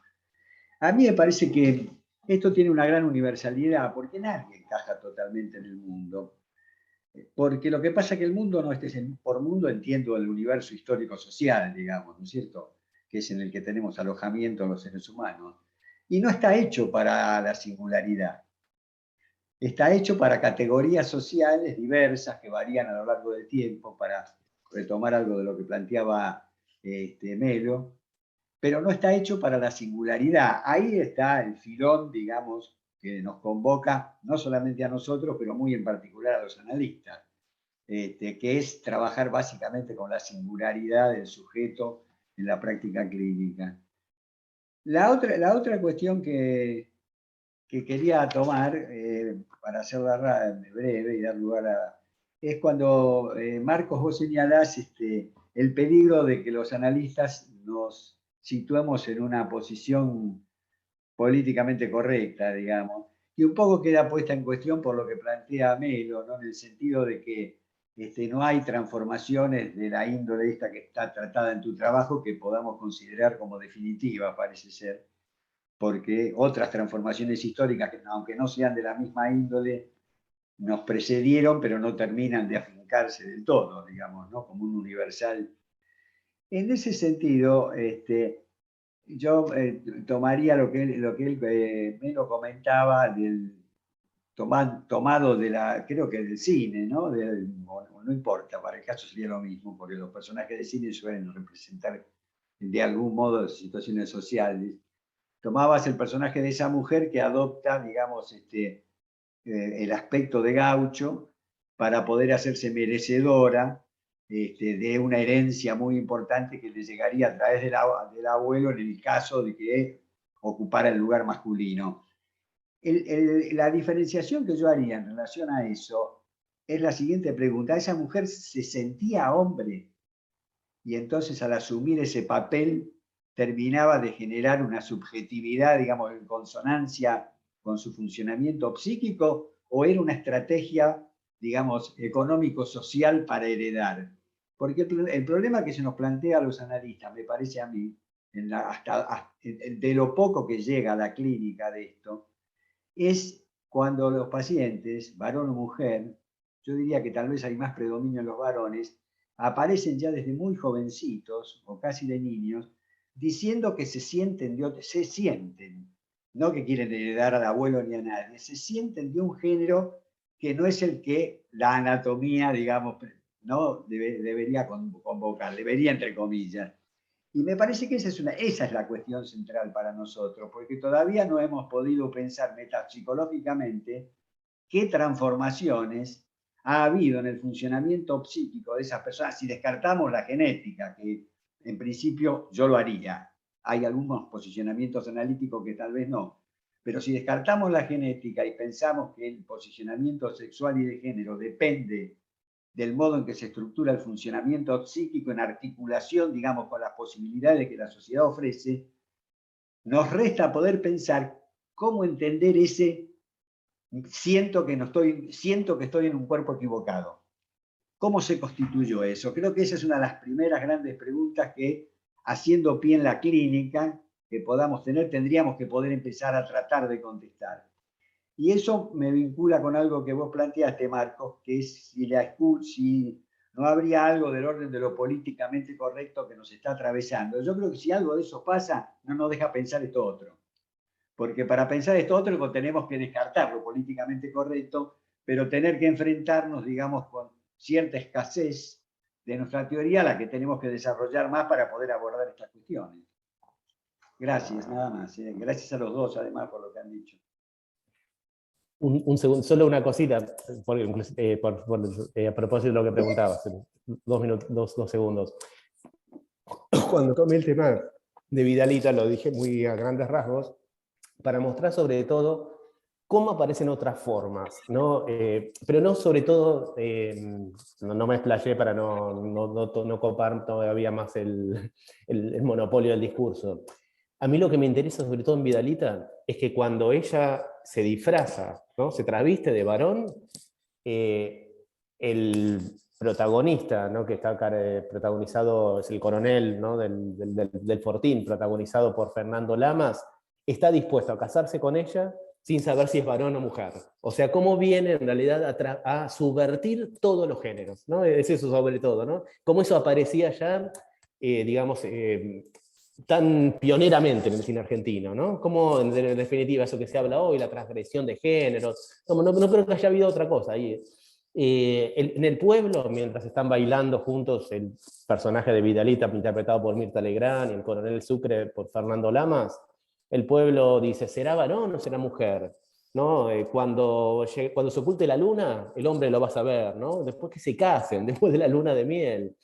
A mí me parece que esto tiene una gran universalidad, porque nadie encaja totalmente en el mundo. Porque lo que pasa es que el mundo no por mundo entiendo el universo histórico-social, digamos, ¿no es cierto?, que es en el que tenemos alojamiento los seres humanos. Y no está hecho para la singularidad. Está hecho para categorías sociales diversas que varían a lo largo del tiempo, para retomar algo de lo que planteaba Melo, pero no está hecho para la singularidad. Ahí está el filón, digamos, que nos convoca, no solamente a nosotros, pero muy en particular a los analistas, que es trabajar básicamente con la singularidad del sujeto en la práctica clínica. La otra cuestión que quería tomar, para hacerla breve y dar lugar a... es cuando, Marcos, vos señalás el peligro de que los analistas nos situemos en una posición políticamente correcta, digamos, y un poco queda puesta en cuestión por lo que plantea Melo, ¿no?, en el sentido de que no hay transformaciones de la índole esta que está tratada en tu trabajo que podamos considerar como definitiva, parece ser, porque otras transformaciones históricas, que aunque no sean de la misma índole, nos precedieron, pero no terminan de afincarse del todo, digamos, ¿no?, como un universal. En ese sentido, yo tomaría lo que él me lo comentaba, tomado de creo que del cine, ¿no? No importa, para el caso sería lo mismo, porque los personajes de cine suelen representar de algún modo situaciones sociales. Tomabas el personaje de esa mujer que adopta, digamos, el aspecto de gaucho para poder hacerse merecedora de una herencia muy importante que le llegaría a través del abuelo en el caso de que ocupara el lugar masculino. La diferenciación que yo haría en relación a eso es la siguiente pregunta. ¿Esa mujer se sentía hombre? Y entonces al asumir ese papel terminaba de generar una subjetividad, digamos, en consonancia con su funcionamiento psíquico, o era una estrategia, digamos, económico-social para heredar. Porque el problema que se nos plantea a los analistas, me parece a mí, de lo poco que llega a la clínica de esto, es cuando los pacientes, varón o mujer, yo diría que tal vez hay más predominio en los varones, aparecen ya desde muy jovencitos o casi de niños, diciendo que se sienten, no que quieren heredar al abuelo ni a nadie, se sienten de un género que no es el que la anatomía, digamos, no debería convocar, debería entre comillas. Y me parece que esa es la cuestión central para nosotros, porque todavía no hemos podido pensar metapsicológicamente qué transformaciones ha habido en el funcionamiento psíquico de esas personas, si descartamos la genética, que en principio yo lo haría. Hay algunos posicionamientos analíticos que tal vez no. Pero si descartamos la genética y pensamos que el posicionamiento sexual y de género depende del modo en que se estructura el funcionamiento psíquico en articulación, digamos, con las posibilidades que la sociedad ofrece, nos resta poder pensar cómo entender ese siento que estoy en un cuerpo equivocado. ¿Cómo se constituyó eso? Creo que esa es una de las primeras grandes preguntas que, haciendo pie en la clínica, que podamos tener, tendríamos que poder empezar a tratar de contestar. Y eso me vincula con algo que vos planteaste, Marcos, que es si no habría algo del orden de lo políticamente correcto que nos está atravesando. Yo creo que si algo de eso pasa, no nos deja pensar esto otro. Porque para pensar esto otro tenemos que descartar lo políticamente correcto, pero tener que enfrentarnos, digamos, con cierta escasez de nuestra teoría, la que tenemos que desarrollar más para poder abordar estas cuestiones. Gracias, nada más. Gracias a los dos, además, por lo que han dicho. Un segundo, solo una cosita, a propósito de lo que preguntabas, 2 segundos. Cuando tomé el tema de Vidalita, lo dije muy a grandes rasgos, para mostrar sobre todo cómo aparecen otras formas, ¿no? Pero no sobre todo, no me explayé para no copar todavía más el monopolio del discurso. A mí lo que me interesa sobre todo en Vidalita es que cuando ella se disfraza, ¿no? Se traviste de varón, el protagonista, ¿no? Que está protagonizado, es el coronel, ¿no? del Fortín, protagonizado por Fernando Lamas, está dispuesto a casarse con ella sin saber si es varón o mujer. O sea, cómo viene en realidad a subvertir todos los géneros, ¿no? Es eso sobre todo, ¿no? Cómo eso aparecía ya, digamos, tan pioneramente en el cine argentino, ¿no? Como en definitiva eso que se habla hoy, la transgresión de géneros, no creo que haya habido otra cosa ahí. En el pueblo, mientras están bailando juntos el personaje de Vidalita, interpretado por Mirta Legrand, y el coronel Sucre por Fernando Lamas, el pueblo dice, ¿será varón o será mujer? ¿No? Cuando se oculte la luna, el hombre lo va a saber, ¿no? Después que se casen, después de la luna de miel.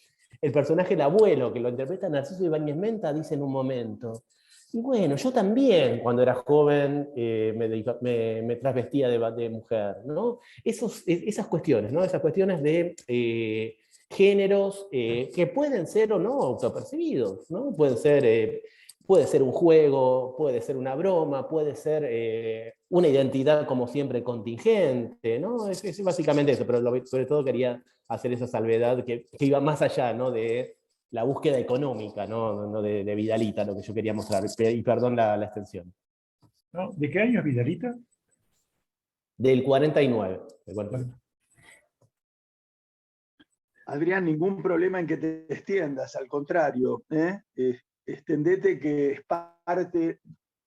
El personaje del abuelo, que lo interpreta Narciso Ibáñez Menta, dice en un momento, y bueno, yo también cuando era joven me transvestía de mujer, ¿no? Esas cuestiones, ¿no? Esas cuestiones de géneros que pueden ser o no autopercibidos, ¿no? Puede ser un juego, puede ser una broma, puede ser una identidad como siempre contingente, ¿no? Es básicamente eso, pero sobre todo quería hacer esa salvedad que iba más allá, ¿no? De la búsqueda económica, no de Vidalita, lo que yo quería mostrar, y perdón la extensión. ¿No? ¿De qué año es Vidalita? Del 49. Bueno. Adrián, ningún problema en que te extiendas, al contrario, extendete, que es parte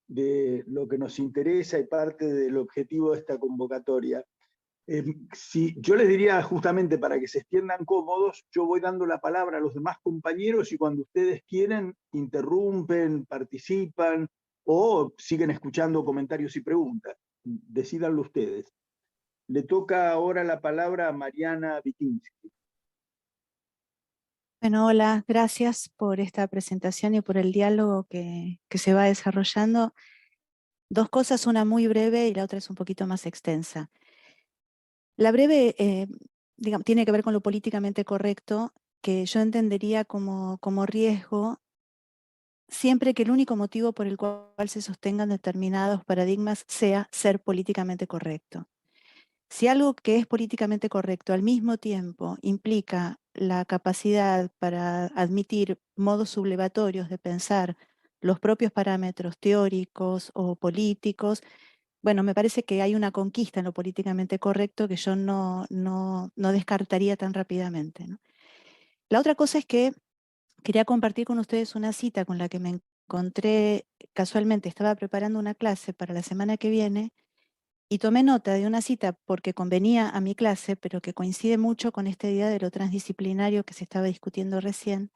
de lo que nos interesa y parte del objetivo de esta convocatoria. Si yo les diría justamente para que se extiendan cómodos, yo voy dando la palabra a los demás compañeros y cuando ustedes quieren interrumpen, participan o siguen escuchando comentarios y preguntas. Decídanlo ustedes. Le toca ahora la palabra a Mariana Vitinsky. Bueno, hola, gracias por esta presentación y por el diálogo que se va desarrollando. Dos cosas, una muy breve y la otra es un poquito más extensa. La breve, digamos, tiene que ver con lo políticamente correcto, que yo entendería como riesgo siempre que el único motivo por el cual se sostengan determinados paradigmas sea ser políticamente correcto. Si algo que es políticamente correcto al mismo tiempo implica la capacidad para admitir modos sublevatorios de pensar los propios parámetros teóricos o políticos, bueno, me parece que hay una conquista en lo políticamente correcto que yo no descartaría tan rápidamente, ¿no? La otra cosa es que quería compartir con ustedes una cita con la que me encontré casualmente, estaba preparando una clase para la semana que viene y tomé nota de una cita porque convenía a mi clase, pero que coincide mucho con esta idea de lo transdisciplinario que se estaba discutiendo recién,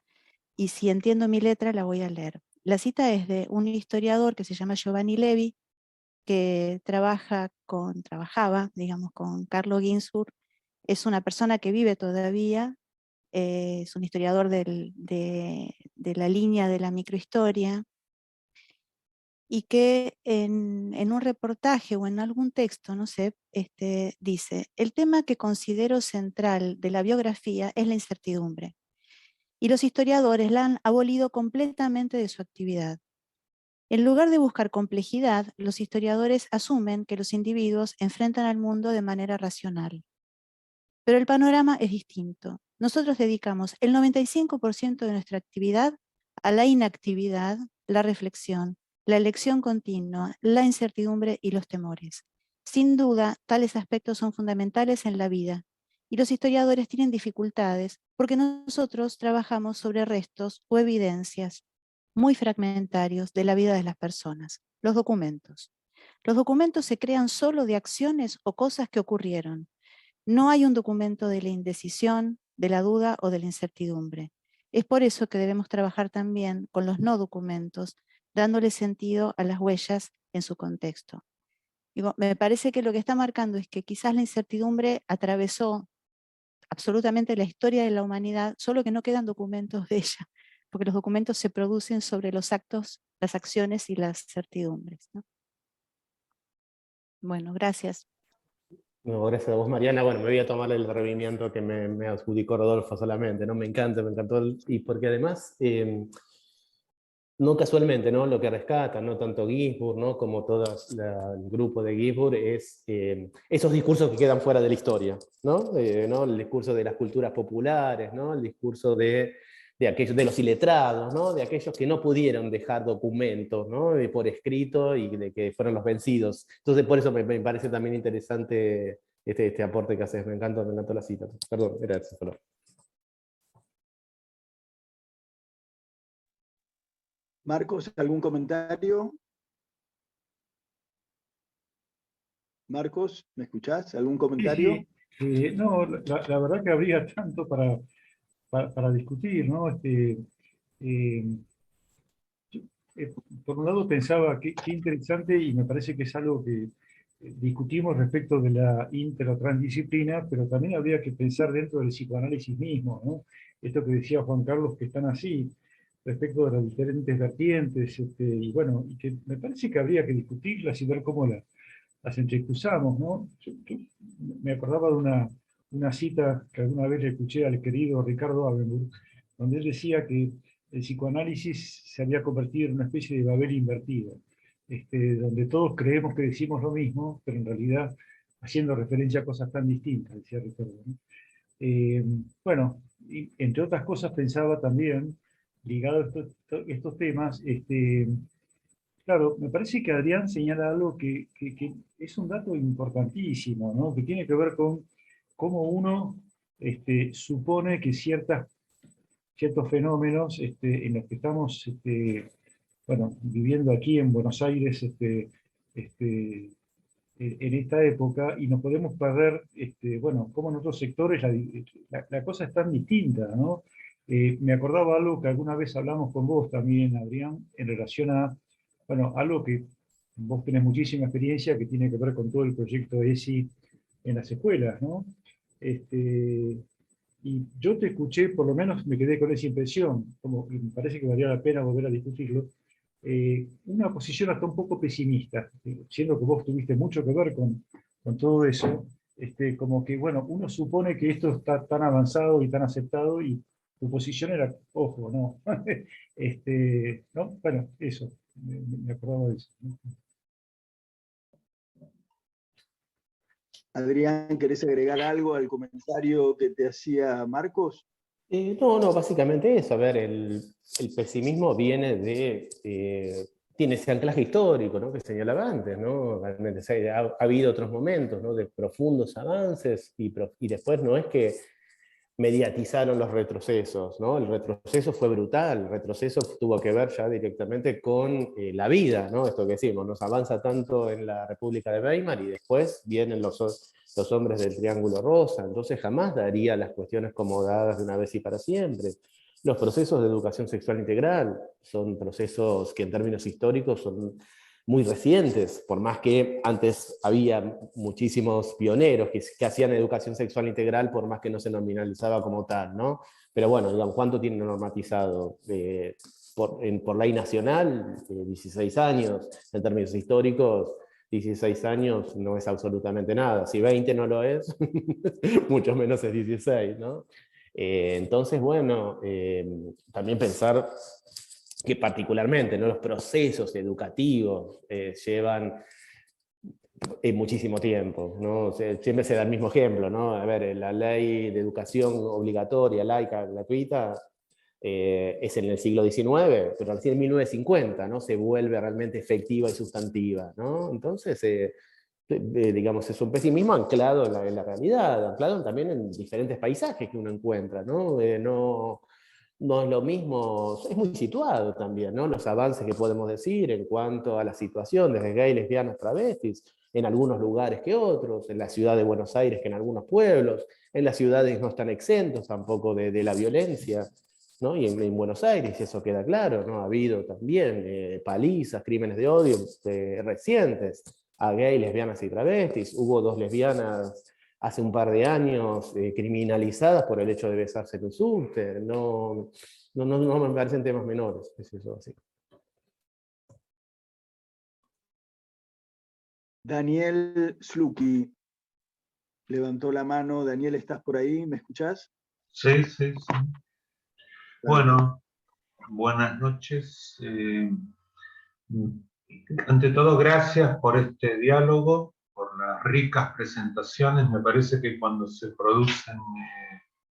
y si entiendo mi letra la voy a leer. La cita es de un historiador que se llama Giovanni Levi, que trabajaba, digamos, con Carlo Ginzburg. Es una persona que vive todavía, es un historiador de la línea de la microhistoria, y que en un reportaje o en algún texto, no sé, dice, el tema que considero central de la biografía es la incertidumbre, y los historiadores la han abolido completamente de su actividad. En lugar de buscar complejidad, los historiadores asumen que los individuos enfrentan al mundo de manera racional. Pero el panorama es distinto. Nosotros dedicamos el 95% de nuestra actividad a la inactividad, la reflexión, la elección continua, la incertidumbre y los temores. Sin duda, tales aspectos son fundamentales en la vida, y los historiadores tienen dificultades porque nosotros trabajamos sobre restos o evidencias muy fragmentarios de la vida de las personas, los documentos. Los documentos se crean solo de acciones o cosas que ocurrieron. No hay un documento de la indecisión, de la duda o de la incertidumbre. Es por eso que debemos trabajar también con los no documentos, dándole sentido a las huellas en su contexto. Digo, me parece que lo que está marcando es que quizás la incertidumbre atravesó absolutamente la historia de la humanidad, solo que no quedan documentos de ella, porque los documentos se producen sobre los actos, las acciones y las certidumbres, ¿no? Bueno, gracias. No, gracias a vos, Mariana. Bueno, me voy a tomar el atrevimiento que me adjudicó Rodolfo solamente, ¿no? Me encanta, me encantó. Y porque además, no casualmente, ¿no? Lo que rescata, no tanto Ginzburg, ¿no? Como todo el grupo de Ginzburg, es esos discursos que quedan fuera de la historia, ¿no? ¿No? El discurso de las culturas populares, ¿no? El discurso de aquellos, de los iletrados, ¿no? De aquellos que no pudieron dejar documentos, ¿no? Por escrito y de que fueron los vencidos. Entonces, por eso me parece también interesante este aporte que haces. Me encantó la cita. Perdón, gracias. Perdón. Marcos, ¿algún comentario? Marcos, ¿me escuchás? ¿Algún comentario? Sí. No, la verdad que habría tanto para discutir, ¿no? Eh, por un lado pensaba qué interesante, y me parece que es algo que discutimos respecto de la inter o transdisciplina, pero también habría que pensar dentro del psicoanálisis mismo, ¿no? Esto que decía Juan Carlos, que están así, respecto de las diferentes vertientes, y bueno, y que me parece que habría que discutirlas y ver cómo las entrecruzamos, ¿no? Yo me acordaba de una cita que alguna vez le escuché al querido Ricardo Abenburg, donde él decía que el psicoanálisis se había convertido en una especie de Babel invertido, donde todos creemos que decimos lo mismo, pero en realidad haciendo referencia a cosas tan distintas, decía Ricardo, ¿no? Bueno, y entre otras cosas pensaba también, ligado a estos temas, claro, me parece que Adrián señala algo que es un dato importantísimo, ¿no? Que tiene que ver con cómo uno supone que ciertos fenómenos en los que estamos bueno, viviendo aquí en Buenos Aires este, en esta época, y nos podemos perder, bueno, como en otros sectores la cosa es tan distinta, ¿no? Me acordaba algo que alguna vez hablamos con vos también, Adrián, en relación a, bueno, algo que vos tenés muchísima experiencia, que tiene que ver con todo el proyecto ESI en las escuelas, ¿no? Este, Y yo te escuché, por lo menos me quedé con esa impresión, como que me parece que valía la pena volver a discutirlo, una posición hasta un poco pesimista, siendo que vos tuviste mucho que ver con todo eso, como que, bueno, uno supone que esto está tan avanzado y tan aceptado, y tu posición era, ojo, no. ¿No? Bueno, eso, me acordaba de eso, ¿no? Adrián, ¿querés agregar algo al comentario que te hacía Marcos? No, no, básicamente eso. A ver, el pesimismo viene tiene ese anclaje histórico, ¿no?, que señalaba antes, ¿no? Realmente ha habido otros momentos, ¿no?, de profundos avances y después no es que mediatizaron los retrocesos, ¿no? El retroceso fue brutal, el retroceso tuvo que ver ya directamente con la vida, ¿no? Esto que decimos, nos avanza tanto en la República de Weimar y después vienen los hombres del Triángulo Rosa, entonces jamás daría las cuestiones como dadas de una vez y para siempre. Los procesos de educación sexual integral son procesos que en términos históricos son muy recientes, por más que antes había muchísimos pioneros que hacían educación sexual integral, por más que no se nominalizaba como tal, ¿no? Pero bueno, digamos, ¿cuánto tiene normatizado? Por ley nacional, 16 años, en términos históricos, 16 años no es absolutamente nada. Si 20 no lo es, mucho menos es 16, ¿no? Entonces, bueno, también pensar que particularmente, ¿no?, los procesos educativos llevan muchísimo tiempo, ¿no? O sea, siempre se da el mismo ejemplo, ¿no? A ver, la ley de educación obligatoria, laica, gratuita, es en el siglo XIX, pero recién en 1950, ¿no?, se vuelve realmente efectiva y sustantiva, ¿no? Entonces, digamos, es un pesimismo anclado en la realidad, anclado también en diferentes paisajes que uno encuentra, ¿no? No es lo mismo, es muy situado también, ¿no?, los avances que podemos decir en cuanto a la situación desde gays, lesbianas, travestis, en algunos lugares que otros, en la ciudad de Buenos Aires que en algunos pueblos, en las ciudades no están exentos tampoco de la violencia, ¿no? Y en Buenos Aires eso queda claro, ¿no? Ha habido también palizas, crímenes de odio recientes a gays, lesbianas y travestis. Hubo 2 lesbianas hace un par de años criminalizadas por el hecho de besarse en un subte. No me parecen temas menores, es eso así. Daniel Sluki levantó la mano. Daniel, ¿estás por ahí? ¿Me escuchás? Sí, sí, sí. Bueno, buenas noches. Ante todo, gracias por este diálogo, por las ricas presentaciones. Me parece que cuando se producen,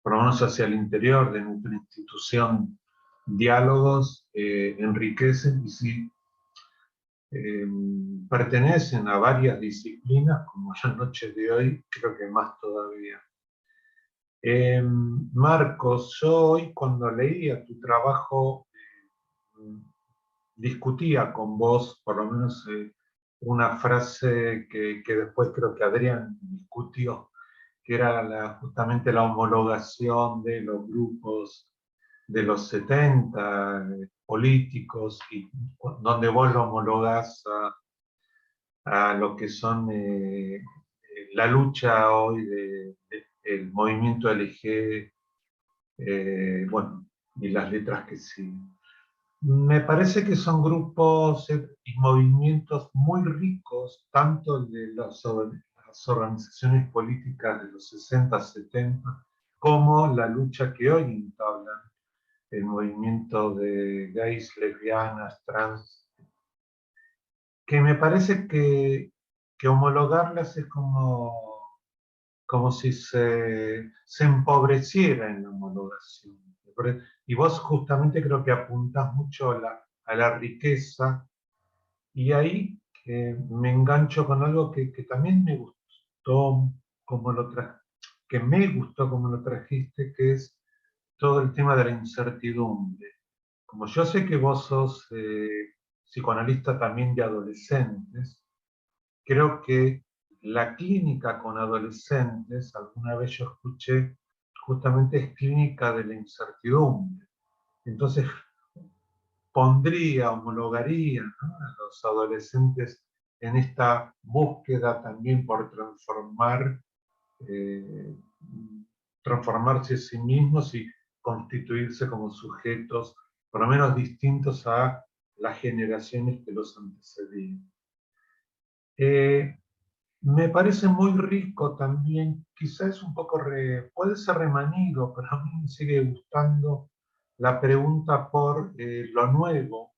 por lo menos hacia el interior de nuestra institución, diálogos, enriquecen y sí, pertenecen a varias disciplinas, como la noche de hoy, creo que más todavía. Marcos, yo hoy cuando leía tu trabajo, discutía con vos, por lo menos una frase que después creo que Adrián discutió, que era justamente la homologación de los grupos de los 70 políticos, y donde vos lo homologás a lo que son la lucha hoy del movimiento LG, bueno, y las letras que siguen. Me parece que son grupos y movimientos muy ricos, tanto de las organizaciones políticas de los 60, 70, como la lucha que hoy entablan el movimiento de gays, lesbianas, trans, que me parece que homologarlas es como si se empobreciera en la homologación. Y vos justamente creo que apuntás mucho a la riqueza, y ahí me engancho con algo que también me gustó que me gustó como lo trajiste, que es todo el tema de la incertidumbre. Como yo sé que vos sos psicoanalista también de adolescentes, creo que la clínica con adolescentes, alguna vez yo escuché, justamente es clínica de la incertidumbre. Entonces, homologaría, ¿no?, a los adolescentes en esta búsqueda también por transformar transformarse a sí mismos y constituirse como sujetos, por lo menos distintos a las generaciones que los antecedían. Me parece muy rico también, quizás un poco, puede ser remanido, pero a mí me sigue gustando la pregunta por lo nuevo,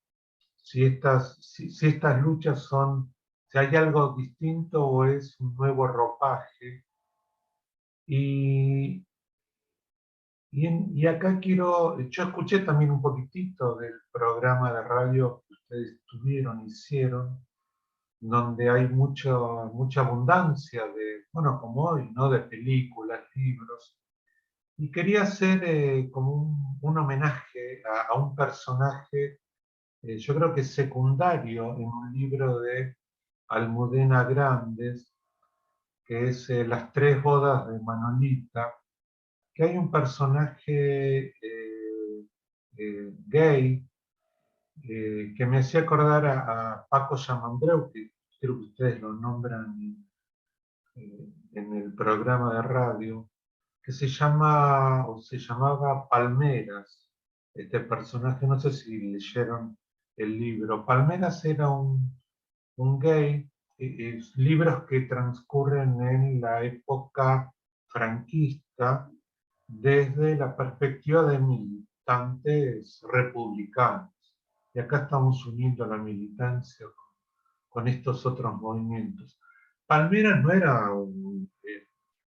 si estas luchas son, si hay algo distinto o es un nuevo ropaje. Y acá yo escuché también un poquitito del programa de radio que ustedes hicieron, donde hay mucha abundancia de, bueno, como hoy, ¿no? De películas, libros. Y quería hacer como un homenaje a un personaje, yo creo que secundario en un libro de Almudena Grandes, que es Las tres bodas de Manolita, que hay un personaje gay que me hacía acordar a Paco Yamandreu, que creo que ustedes lo nombran en el programa de radio, que se llamaba Palmeras. Este personaje, no sé si leyeron el libro. Palmeras era un gay, libros que transcurren en la época franquista desde la perspectiva de militantes republicanos. Y acá estamos uniendo la militancia con estos otros movimientos. Palmeras no era,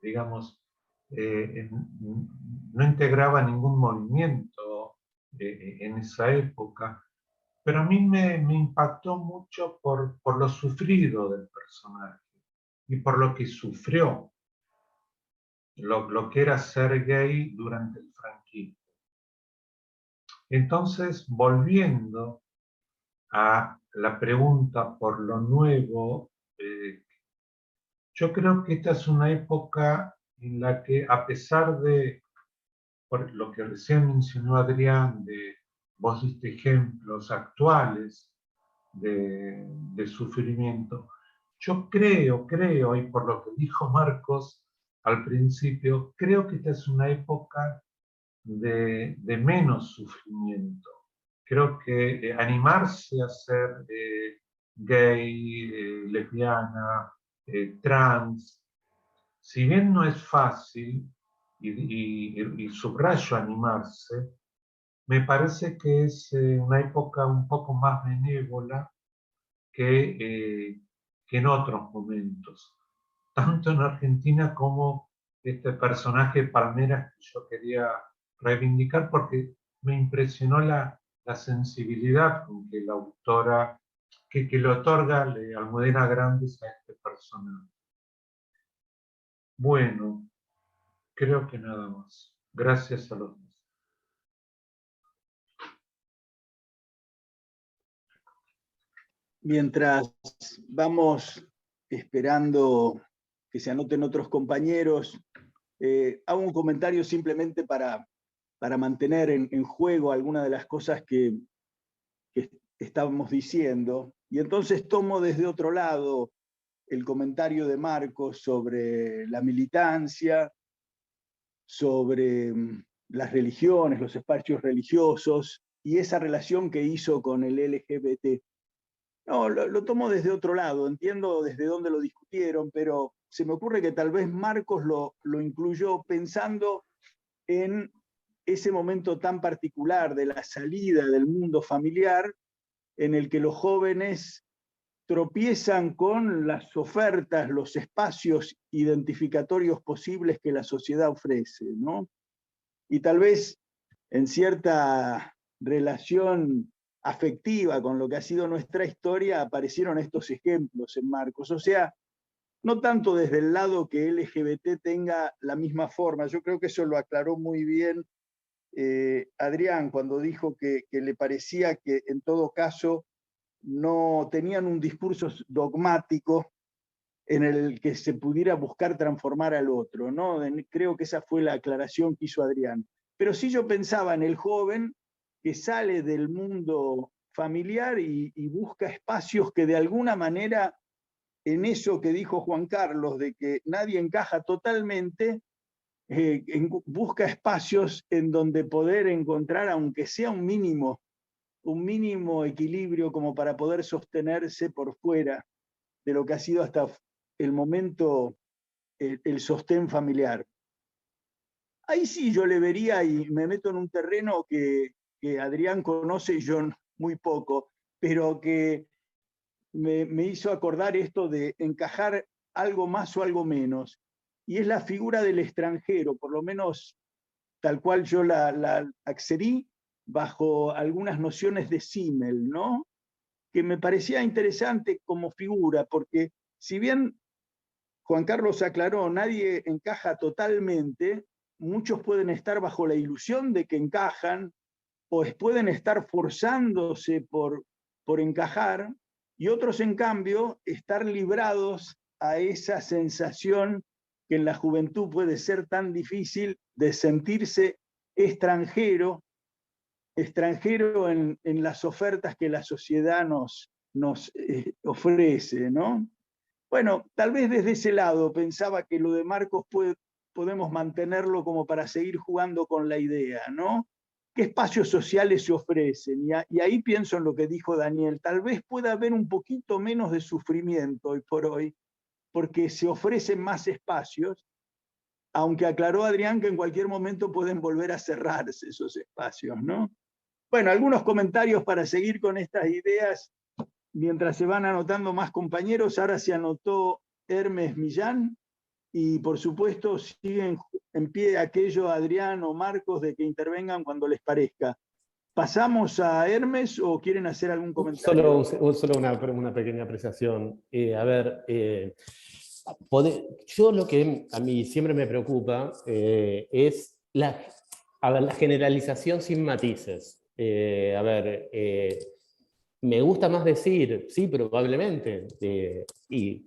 digamos, no integraba ningún movimiento en esa época, pero a mí me impactó mucho por lo sufrido del personaje y por lo que sufrió, lo que era ser gay durante el franquismo. Entonces, volviendo a la pregunta por lo nuevo, yo creo que esta es una época en la que, a pesar de por lo que recién mencionó Adrián, vos diste ejemplos actuales de sufrimiento, yo creo, y por lo que dijo Marcos al principio, creo que esta es una época de menos sufrimiento. Creo que animarse a ser gay, lesbiana, trans, si bien no es fácil, y subrayo animarse, me parece que es una época un poco más benévola que en otros momentos, tanto en Argentina como este personaje Palmeras que yo quería reivindicar porque me impresionó la sensibilidad con que la autora, que le otorga Almudena Grandes a este personaje. Bueno, creo que nada más. Gracias a los dos. Mientras vamos esperando que se anoten otros compañeros, hago un comentario simplemente para mantener en juego algunas de las cosas que estábamos diciendo. Y entonces tomo desde otro lado el comentario de Marcos sobre la militancia, sobre las religiones, los espacios religiosos y esa relación que hizo con el LGBT. No, lo tomo desde otro lado, entiendo desde dónde lo discutieron, pero se me ocurre que tal vez Marcos lo incluyó pensando en ese momento tan particular de la salida del mundo familiar en el que los jóvenes tropiezan con las ofertas, los espacios identificatorios posibles que la sociedad ofrece, ¿no? Y tal vez en cierta relación afectiva con lo que ha sido nuestra historia, aparecieron estos ejemplos en Marcos. O sea, no tanto desde el lado que LGBT tenga la misma forma, yo creo que eso lo aclaró muy bien Adrián cuando dijo que le parecía que en todo caso no tenían un discurso dogmático en el que se pudiera buscar transformar al otro, ¿no? Creo que esa fue la aclaración que hizo Adrián. Pero sí yo pensaba en el joven que sale del mundo familiar y busca espacios que de alguna manera, en eso que dijo Juan Carlos, de que nadie encaja totalmente, busca espacios en donde poder encontrar, aunque sea un mínimo equilibrio como para poder sostenerse por fuera de lo que ha sido hasta el momento el sostén familiar. Ahí sí yo le vería, y me meto en un terreno que Adrián conoce y yo muy poco, pero que me hizo acordar esto de encajar algo más o algo menos. Y es la figura del extranjero, por lo menos tal cual yo la accedí bajo algunas nociones de Simmel, ¿no? Que me parecía interesante como figura, porque si bien Juan Carlos aclaró, nadie encaja totalmente, muchos pueden estar bajo la ilusión de que encajan, o pueden estar forzándose por encajar, y otros, en cambio, estar librados a esa sensación que en la juventud puede ser tan difícil de sentirse extranjero en las ofertas que la sociedad nos ofrece, ¿no? Bueno, tal vez desde ese lado pensaba que lo de Marcos podemos mantenerlo como para seguir jugando con la idea, ¿no? ¿Qué espacios sociales se ofrecen? Y ahí pienso en lo que dijo Daniel, tal vez pueda haber un poquito menos de sufrimiento hoy por hoy, porque se ofrecen más espacios, aunque aclaró Adrián que en cualquier momento pueden volver a cerrarse esos espacios, ¿no? Bueno, algunos comentarios para seguir con estas ideas mientras se van anotando más compañeros. Ahora se anotó Hermes Millán, y por supuesto siguen en pie aquello Adrián o Marcos de que intervengan cuando les parezca. ¿Pasamos a Hermes o quieren hacer algún comentario? Solo una pequeña apreciación. Yo lo que a mí siempre me preocupa es la generalización sin matices. Me gusta más decir, sí, probablemente, y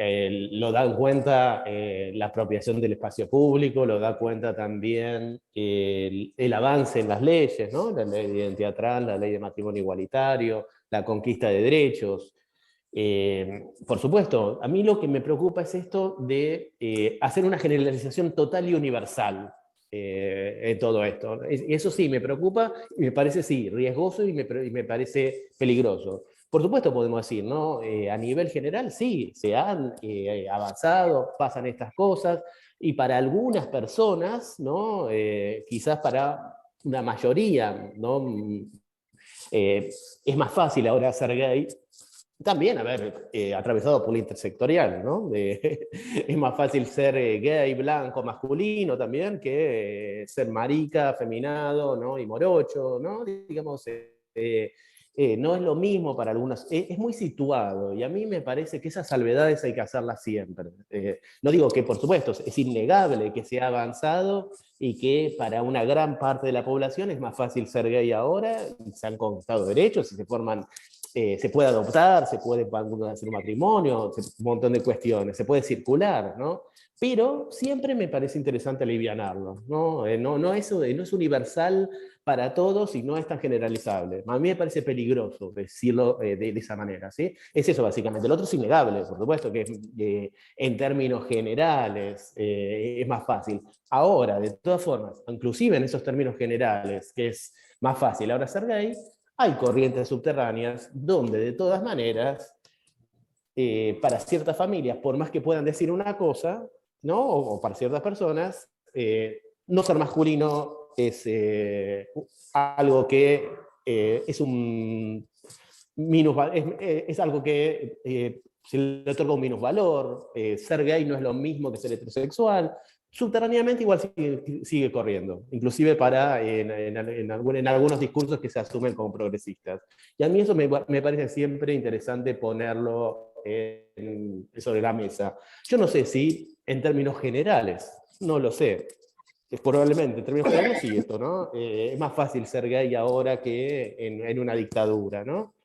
lo da en cuenta la apropiación del espacio público, lo da cuenta también el avance en las leyes, ¿no? La ley de identidad trans, la ley de matrimonio igualitario, la conquista de derechos. Por supuesto, a mí lo que me preocupa es esto de hacer una generalización total y universal en todo esto. Eso sí me preocupa y me parece sí, riesgoso y me parece peligroso. Por supuesto podemos decir, ¿no? A nivel general sí, se han avanzado, pasan estas cosas, y para algunas personas, ¿no? Quizás para una mayoría, ¿no? Es más fácil ahora ser gay, también haber atravesado por la intersectorial, ¿no? Es más fácil ser gay, blanco, masculino también, que ser marica, afeminado, ¿no? Y morocho, ¿no? Digamos, no es lo mismo para algunas, es muy situado, y a mí me parece que esas salvedades hay que hacerlas siempre. No digo que, por supuesto, es innegable que se ha avanzado y que para una gran parte de la población es más fácil ser gay ahora, se han conquistado derechos y se forman, se puede adoptar, se puede hacer un matrimonio, un montón de cuestiones, se puede circular, ¿no? Pero siempre me parece interesante alivianarlo, ¿no? No es universal para todos y no es tan generalizable. A mí me parece peligroso decirlo de esa manera, ¿sí? Es eso básicamente. El otro es innegable, por supuesto, que en términos generales es más fácil. Ahora, de todas formas, inclusive en esos términos generales, que es más fácil ahora ser gay, hay corrientes subterráneas donde de todas maneras, para ciertas familias, por más que puedan decir una cosa, ¿no? O para ciertas personas, no ser masculino es algo que es un es algo que se le otorga un minusvalor. Ser gay no es lo mismo que ser heterosexual. Subterráneamente igual sigue corriendo, inclusive en algunos discursos que se asumen como progresistas. Y a mí eso me parece siempre interesante ponerlo sobre la mesa. Yo no sé si en términos generales, no lo sé. Probablemente, en términos generales sí esto, ¿no? Es más fácil ser gay ahora que en una dictadura, ¿no?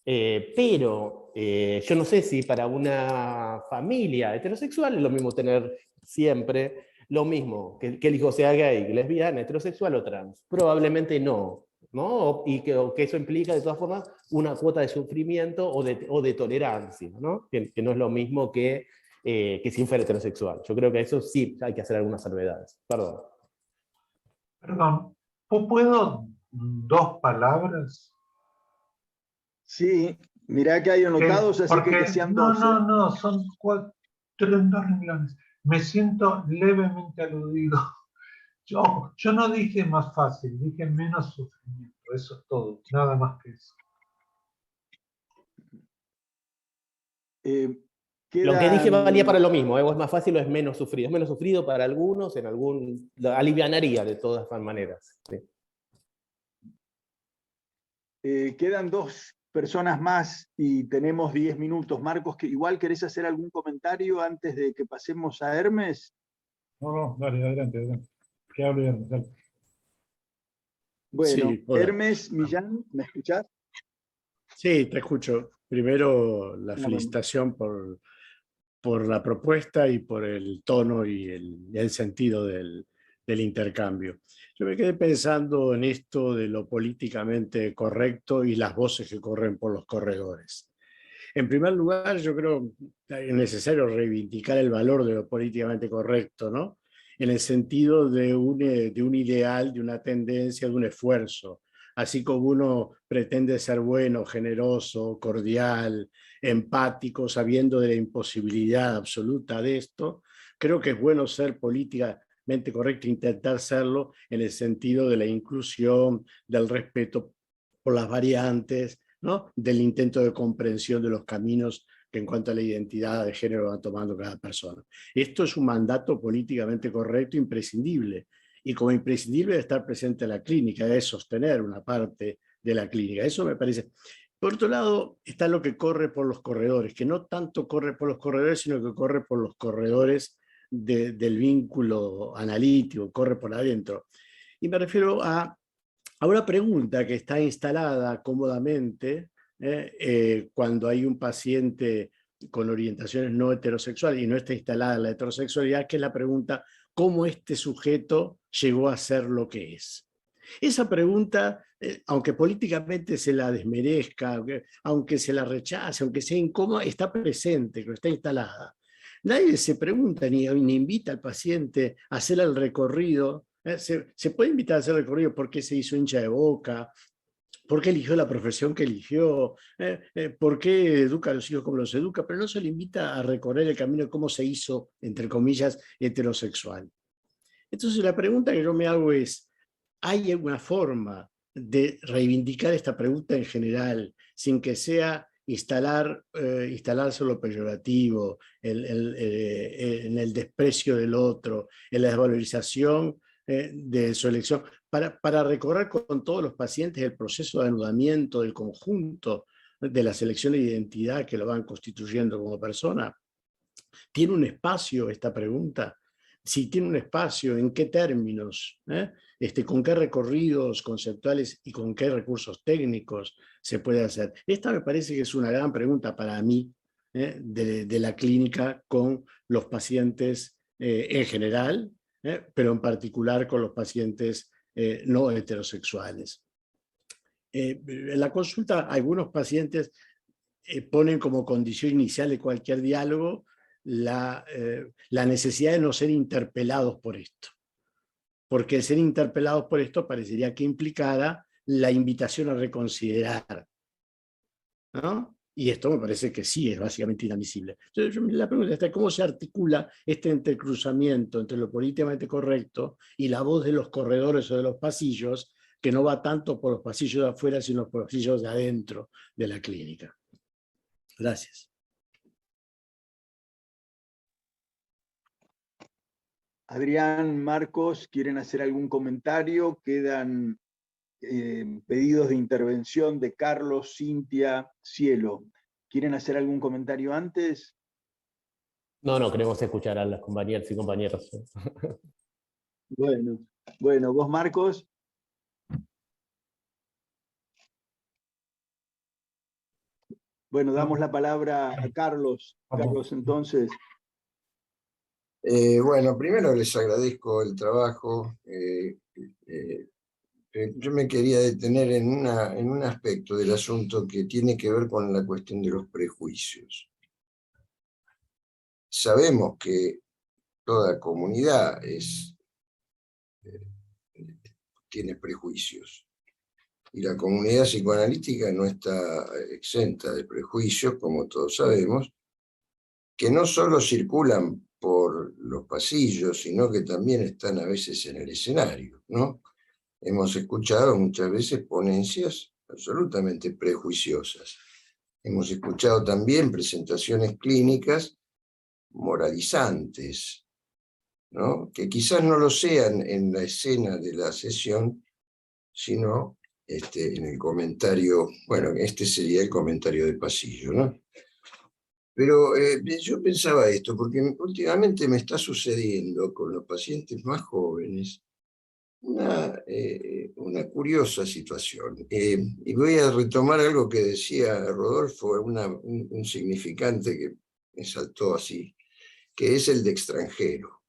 Pero yo no sé si para una familia heterosexual es lo mismo tener siempre lo mismo, que el hijo sea gay, lesbiana, heterosexual o trans. Probablemente no, ¿no? Y que eso implica de todas formas una cuota de sufrimiento o de tolerancia, ¿no? Que no es lo mismo que que sin ser heterosexual. Yo creo que eso sí hay que hacer algunas salvedades. Perdón. Perdón, ¿puedo 2 palabras? Sí, mirá que hay anotados, así que Porque sean no, 12. no, son 2 renglones. Me siento levemente aludido. Yo no dije más fácil, dije menos sufrimiento. Eso es todo, nada más que eso. Lo que dije valía para Quedan, lo mismo, ¿eh? O es más fácil o es menos sufrido. Es menos sufrido para algunos, en algún... alivianaría de todas maneras. ¿Sí? quedan 2 personas más y tenemos 10 minutos. Marcos, que igual querés hacer algún comentario antes de que pasemos a Hermes. No, dale, adelante. Que hable Hermes, dale. Bueno, Sí, hola. Hermes Millán, ¿me escuchás? Sí, te escucho. Primero, la Bueno, felicitación por la propuesta y por el tono y el sentido del intercambio. Yo me quedé pensando en esto de lo políticamente correcto y las voces que corren por los corredores. En primer lugar, yo creo que es necesario reivindicar el valor de lo políticamente correcto, ¿no? En el sentido de un ideal, de una tendencia, de un esfuerzo. Así como uno pretende ser bueno, generoso, cordial, empático, sabiendo de la imposibilidad absoluta de esto, creo que es bueno ser políticamente correcto, intentar serlo en el sentido de la inclusión, del respeto por las variantes, ¿no? Del intento de comprensión de los caminos que en cuanto a la identidad de género va tomando cada persona. Esto es un mandato políticamente correcto, imprescindible, y como imprescindible de estar presente en la clínica, de sostener una parte de la clínica. Eso me parece. Por otro lado, está lo que corre por los corredores, que no tanto corre por los corredores, sino que corre por los corredores del vínculo analítico, corre por adentro. Y me refiero a una pregunta que está instalada cómodamente cuando hay un paciente con orientaciones no heterosexuales y no está instalada la heterosexualidad, que es la pregunta, ¿cómo este sujeto llegó a ser lo que es? Esa pregunta, aunque políticamente se la desmerezca, aunque se la rechace, aunque sea incómoda, está presente, está instalada. Nadie se pregunta ni invita al paciente a hacer el recorrido. Se puede invitar a hacer el recorrido por qué se hizo hincha de Boca, por qué eligió la profesión que eligió, por qué educa a los hijos como los educa, pero no se le invita a recorrer el camino de cómo se hizo, entre comillas, heterosexual. Entonces la pregunta que yo me hago es, ¿hay alguna forma de reivindicar esta pregunta en general sin que sea instalarse lo peyorativo, en el desprecio del otro, en la desvalorización de su elección, para recorrer con todos los pacientes el proceso de anudamiento del conjunto de la selección de identidad que lo van constituyendo como persona? ¿Tiene un espacio esta pregunta? Si tiene un espacio, ¿en qué términos? ¿Con qué recorridos conceptuales y con qué recursos técnicos se puede hacer? Esta me parece que es una gran pregunta para mí de la clínica con los pacientes en general, pero en particular con los pacientes no heterosexuales. En la consulta, algunos pacientes ponen como condición inicial de cualquier diálogo la necesidad de no ser interpelados por esto. Porque el ser interpelados por esto parecería que implicara la invitación a reconsiderar, ¿no? Y esto me parece que sí es básicamente inadmisible. Entonces, la pregunta es, ¿cómo se articula este entrecruzamiento entre lo políticamente correcto y la voz de los corredores o de los pasillos, que no va tanto por los pasillos de afuera, sino por los pasillos de adentro de la clínica? Gracias. Adrián, Marcos, ¿quieren hacer algún comentario? Quedan pedidos de intervención de Carlos, Cintia, Cielo. ¿Quieren hacer algún comentario antes? No, queremos escuchar a las compañeras y compañeros. Bueno, vos, Marcos. Bueno, damos la palabra a Carlos. Carlos, entonces. Bueno, primero les agradezco el trabajo. Yo me quería detener en un aspecto del asunto que tiene que ver con la cuestión de los prejuicios. sabemos que toda comunidad tiene prejuicios. Y la comunidad psicoanalítica no está exenta de prejuicios, como todos sabemos, que no solo circulan por los pasillos, sino que también están a veces en el escenario, ¿no? Hemos escuchado muchas veces ponencias absolutamente prejuiciosas. Hemos escuchado también presentaciones clínicas moralizantes, ¿no? Que quizás no lo sean en la escena de la sesión, sino en el comentario, bueno, este sería el comentario de pasillo, ¿no? Pero yo pensaba esto, porque últimamente me está sucediendo con los pacientes más jóvenes una curiosa situación. Y voy a retomar algo que decía Rodolfo, un significante que me saltó así, que es el de extranjero.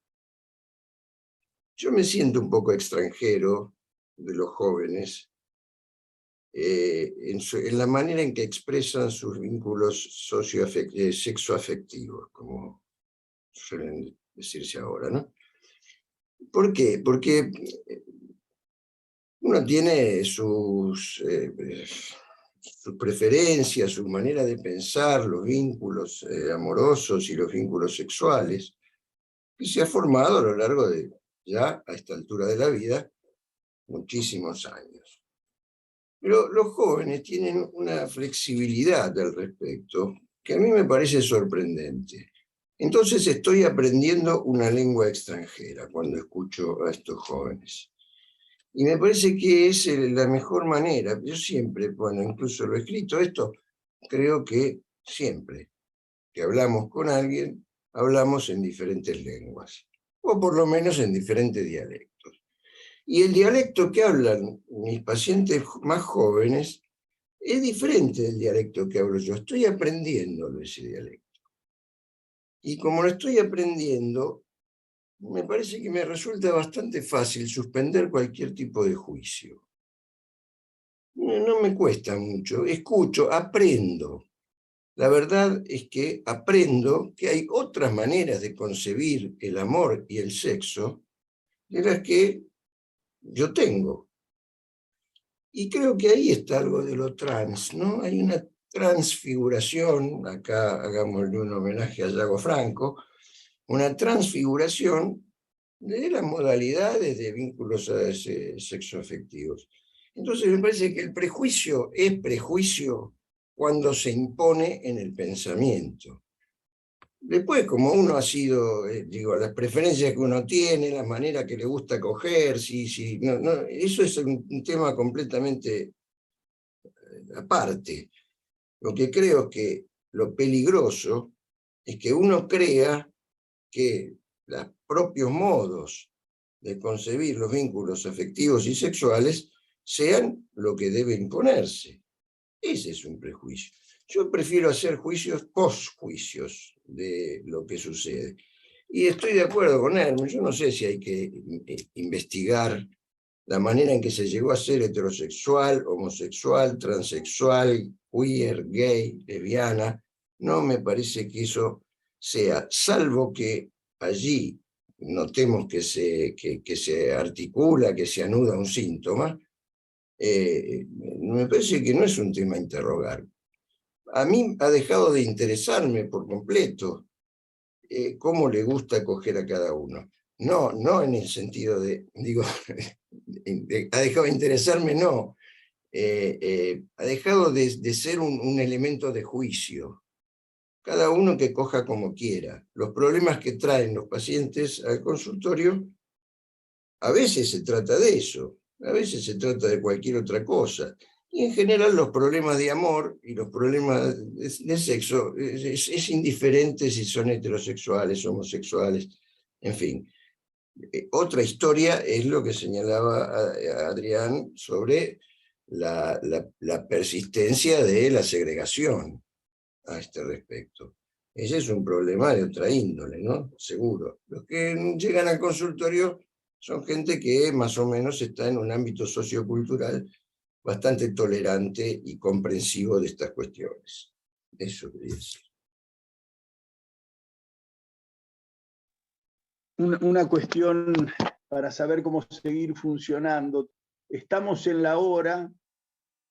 Yo me siento un poco extranjero de los jóvenes en la manera en que expresan sus vínculos sexoafectivos, como suelen decirse ahora, ¿no? ¿Por qué? Porque uno tiene sus preferencias, su manera de pensar, los vínculos amorosos y los vínculos sexuales, que se ha formado a lo largo de, ya a esta altura de la vida, muchísimos años. Pero los jóvenes tienen una flexibilidad al respecto que a mí me parece sorprendente. Entonces estoy aprendiendo una lengua extranjera cuando escucho a estos jóvenes. Y me parece que es la mejor manera. Yo siempre, bueno, incluso lo he escrito esto, creo que siempre que hablamos con alguien, hablamos en diferentes lenguas, o por lo menos en diferentes dialectos. Y el dialecto que hablan mis pacientes más jóvenes es diferente del dialecto que hablo yo. Estoy aprendiéndolo ese dialecto. Y como lo estoy aprendiendo, me parece que me resulta bastante fácil suspender cualquier tipo de juicio. No me cuesta mucho, escucho, aprendo. La verdad es que aprendo que hay otras maneras de concebir el amor y el sexo de las que yo tengo. Y creo que ahí está algo de lo trans, ¿no? Hay una transfiguración, acá hagámosle un homenaje a Yago Franco, una transfiguración de las modalidades de vínculos sexoafectivos. Entonces me parece que el prejuicio es prejuicio cuando se impone en el pensamiento. Después, como uno ha sido, digo, las preferencias que uno tiene, la manera que le gusta coger, eso es un tema completamente aparte. Lo que creo que lo peligroso es que uno crea que los propios modos de concebir los vínculos afectivos y sexuales sean lo que debe imponerse. Ese es un prejuicio. Yo prefiero hacer juicios post-juicios de lo que sucede. Y estoy de acuerdo con él. Yo no sé si hay que investigar la manera en que se llegó a ser heterosexual, homosexual, transexual, queer, gay, lesbiana. No me parece que eso sea, salvo que allí notemos que se articula, que se anuda un síntoma, me parece que no es un tema a interrogar. A mí ha dejado de interesarme por completo cómo le gusta coger a cada uno. No en el sentido de, digo, ha dejado de interesarme, no. Ha dejado de ser un elemento de juicio. Cada uno que coja como quiera. Los problemas que traen los pacientes al consultorio, a veces se trata de eso, a veces se trata de cualquier otra cosa. Y en general los problemas de amor y los problemas de sexo es indiferente si son heterosexuales, homosexuales, en fin. Otra historia es lo que señalaba Adrián sobre la persistencia de la segregación a este respecto. Ese es un problema de otra índole, ¿no? Seguro. Los que llegan al consultorio son gente que más o menos está en un ámbito sociocultural bastante tolerante y comprensivo de estas cuestiones. Eso quería decir. una cuestión para saber cómo seguir funcionando. Estamos en la hora,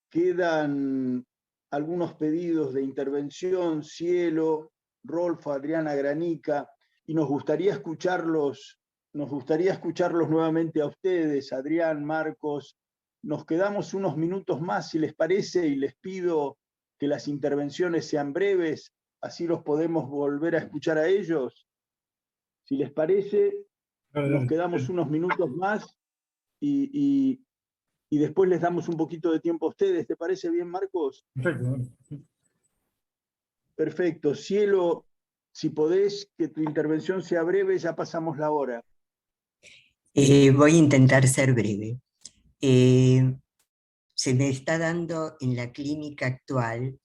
quedan algunos pedidos de intervención, Cielo, Rolfo, Adriana Granica, y nos gustaría escucharlos nuevamente a ustedes, Adrián, Marcos. Nos quedamos unos minutos más, si les parece, y les pido que las intervenciones sean breves, así los podemos volver a escuchar a ellos. Si les parece, nos quedamos unos minutos más y después les damos un poquito de tiempo a ustedes. ¿Te parece bien, Marcos? Perfecto. Perfecto. Cielo, si podés que tu intervención sea breve, ya pasamos la hora. Voy a intentar ser breve. Se me está dando en la clínica actual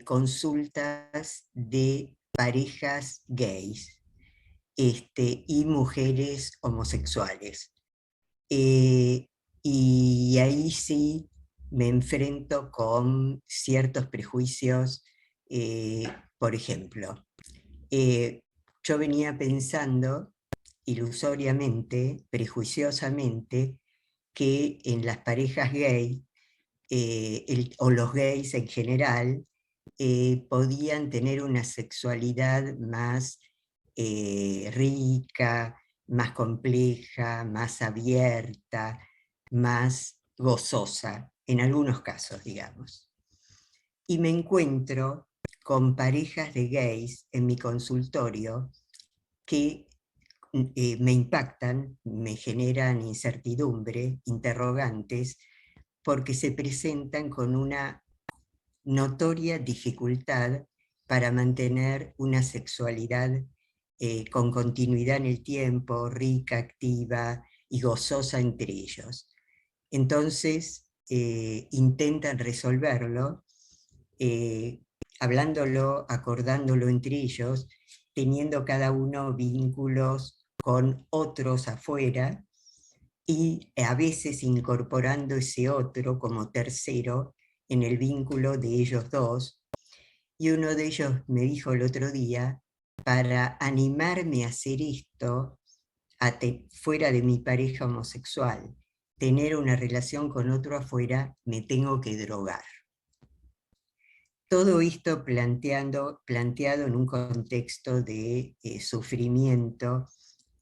consultas de parejas gays y mujeres homosexuales. Y ahí sí me enfrento con ciertos prejuicios. Por ejemplo, yo venía pensando ilusoriamente, prejuiciosamente, que en las parejas gay, o los gays en general, podían tener una sexualidad más rica, más compleja, más abierta, más gozosa, en algunos casos, digamos. Y me encuentro con parejas de gays en mi consultorio que me impactan, me generan incertidumbre, interrogantes, porque se presentan con una notoria dificultad para mantener una sexualidad con continuidad en el tiempo, rica, activa y gozosa entre ellos. Entonces, intentan resolverlo, hablándolo, acordándolo entre ellos, teniendo cada uno vínculos con otros afuera, y a veces incorporando ese otro como tercero en el vínculo de ellos dos. Y uno de ellos me dijo el otro día, para animarme a hacer esto fuera de mi pareja homosexual, tener una relación con otro afuera, me tengo que drogar. Todo esto planteado en un contexto de sufrimiento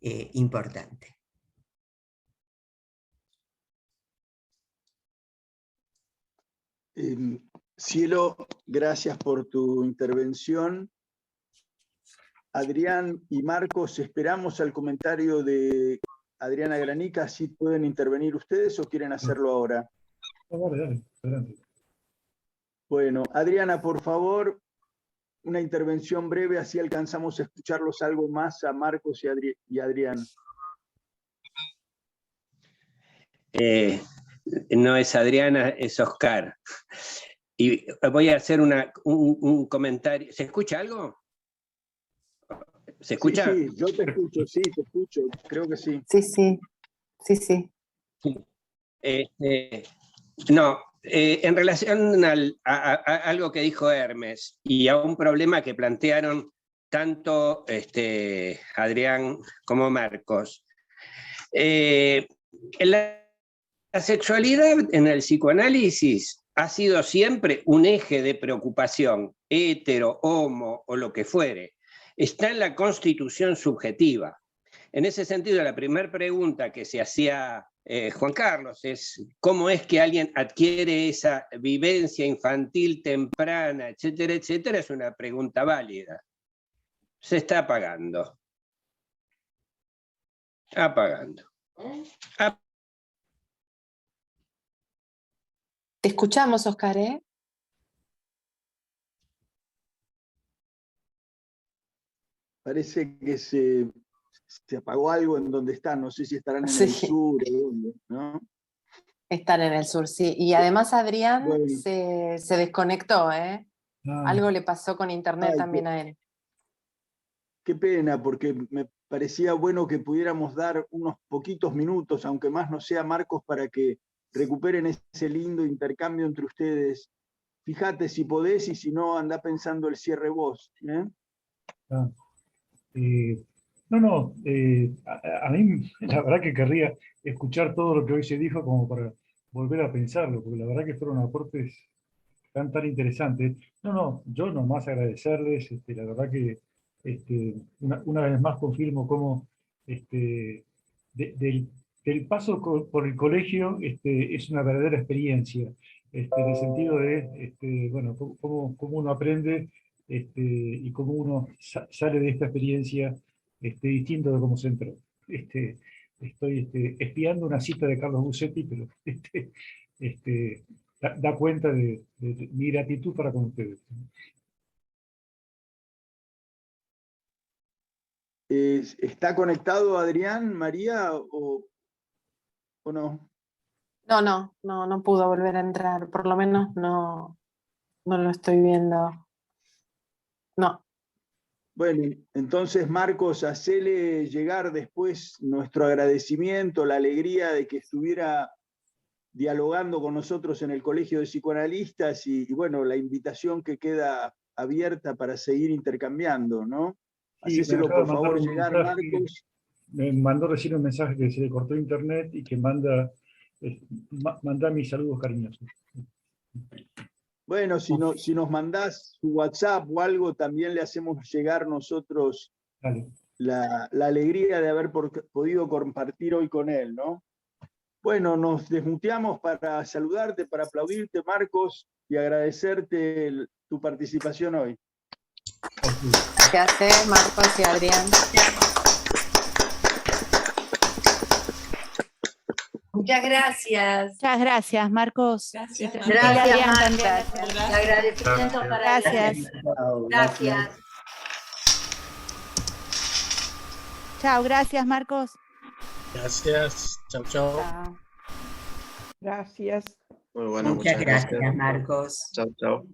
importante. Cielo, gracias por tu intervención. Adrián y Marcos, esperamos al comentario de Adriana Granica, si pueden intervenir ustedes o quieren hacerlo ahora. Dale, adelante. Bueno, Adriana, por favor, una intervención breve, así alcanzamos a escucharlos algo más a Marcos y Adrián. No es Adriana, es Oscar. Y voy a hacer un comentario. ¿Se escucha algo? ¿Se escucha? Sí, yo te escucho, creo que sí. Sí. No, en relación a algo que dijo Hermes y a un problema que plantearon tanto Adrián como Marcos. La sexualidad en el psicoanálisis ha sido siempre un eje de preocupación, hetero, homo o lo que fuere. Está en la constitución subjetiva. En ese sentido, la primera pregunta que se hacía Juan Carlos es ¿cómo es que alguien adquiere esa vivencia infantil temprana, etcétera, etcétera? Es una pregunta válida. Se está apagando. Apagando. Te escuchamos, Oscar, ¿eh? Parece que se apagó algo en donde están, no sé si estarán en el sur o dónde, ¿no? Están en el sur, sí. Y además Adrián se desconectó, ¿eh? Algo le pasó con internet también a él. Qué pena, porque me parecía bueno que pudiéramos dar unos poquitos minutos, aunque más no sea, Marcos, para que recuperen ese lindo intercambio entre ustedes. Fíjate si podés y si no, andá pensando el cierre vos. No, a mí la verdad que querría escuchar todo lo que hoy se dijo como para volver a pensarlo, porque la verdad que fueron aportes tan interesantes. Yo nomás agradecerles, la verdad que una vez más confirmo cómo del paso por el colegio es una verdadera experiencia, en el sentido de, bueno, cómo uno aprende y cómo uno sale de esta experiencia distinto de cómo se entró. Estoy espiando una cita de Carlos Busetti, pero da cuenta de mi gratitud para con ustedes. ¿Está conectado Adrián, María, o no? No pudo volver a entrar, por lo menos no lo estoy viendo. No. Bueno, entonces Marcos, hacele llegar después nuestro agradecimiento, la alegría de que estuviera dialogando con nosotros en el Colegio de Psicoanalistas y bueno, la invitación que queda abierta para seguir intercambiando, ¿no? Hacéselo por favor llegar, Marcos. Me mandó recién un mensaje que se le cortó internet y que manda mis saludos cariñosos. Bueno, si nos mandás su WhatsApp o algo, también le hacemos llegar nosotros la alegría de haber podido compartir hoy con él, ¿no? Bueno, nos desmuteamos para saludarte, para aplaudirte, Marcos, y agradecerte tu participación hoy. Gracias, Marcos y Adrián. Muchas gracias. Muchas gracias, Marcos. Gracias, Adrián, Marta. también. Agradecimiento para Gracias. Gracias. Chao, gracias, Marcos. Gracias. Chao, chao. Chao. Gracias. Muy bueno, Muchas gracias, Marcos. Chao.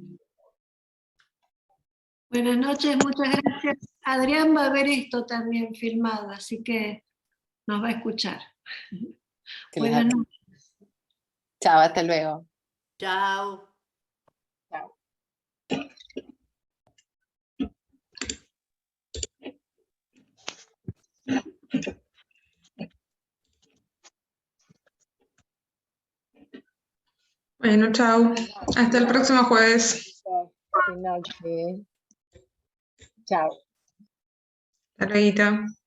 Buenas noches, muchas gracias. Adrián va a ver esto también filmado, así que nos va a escuchar. Claro. Buenas noches. Chao, hasta luego. Chao. Chao. Bueno, chao. Hasta el próximo jueves. Buenas noches. Chao. Hasta luego.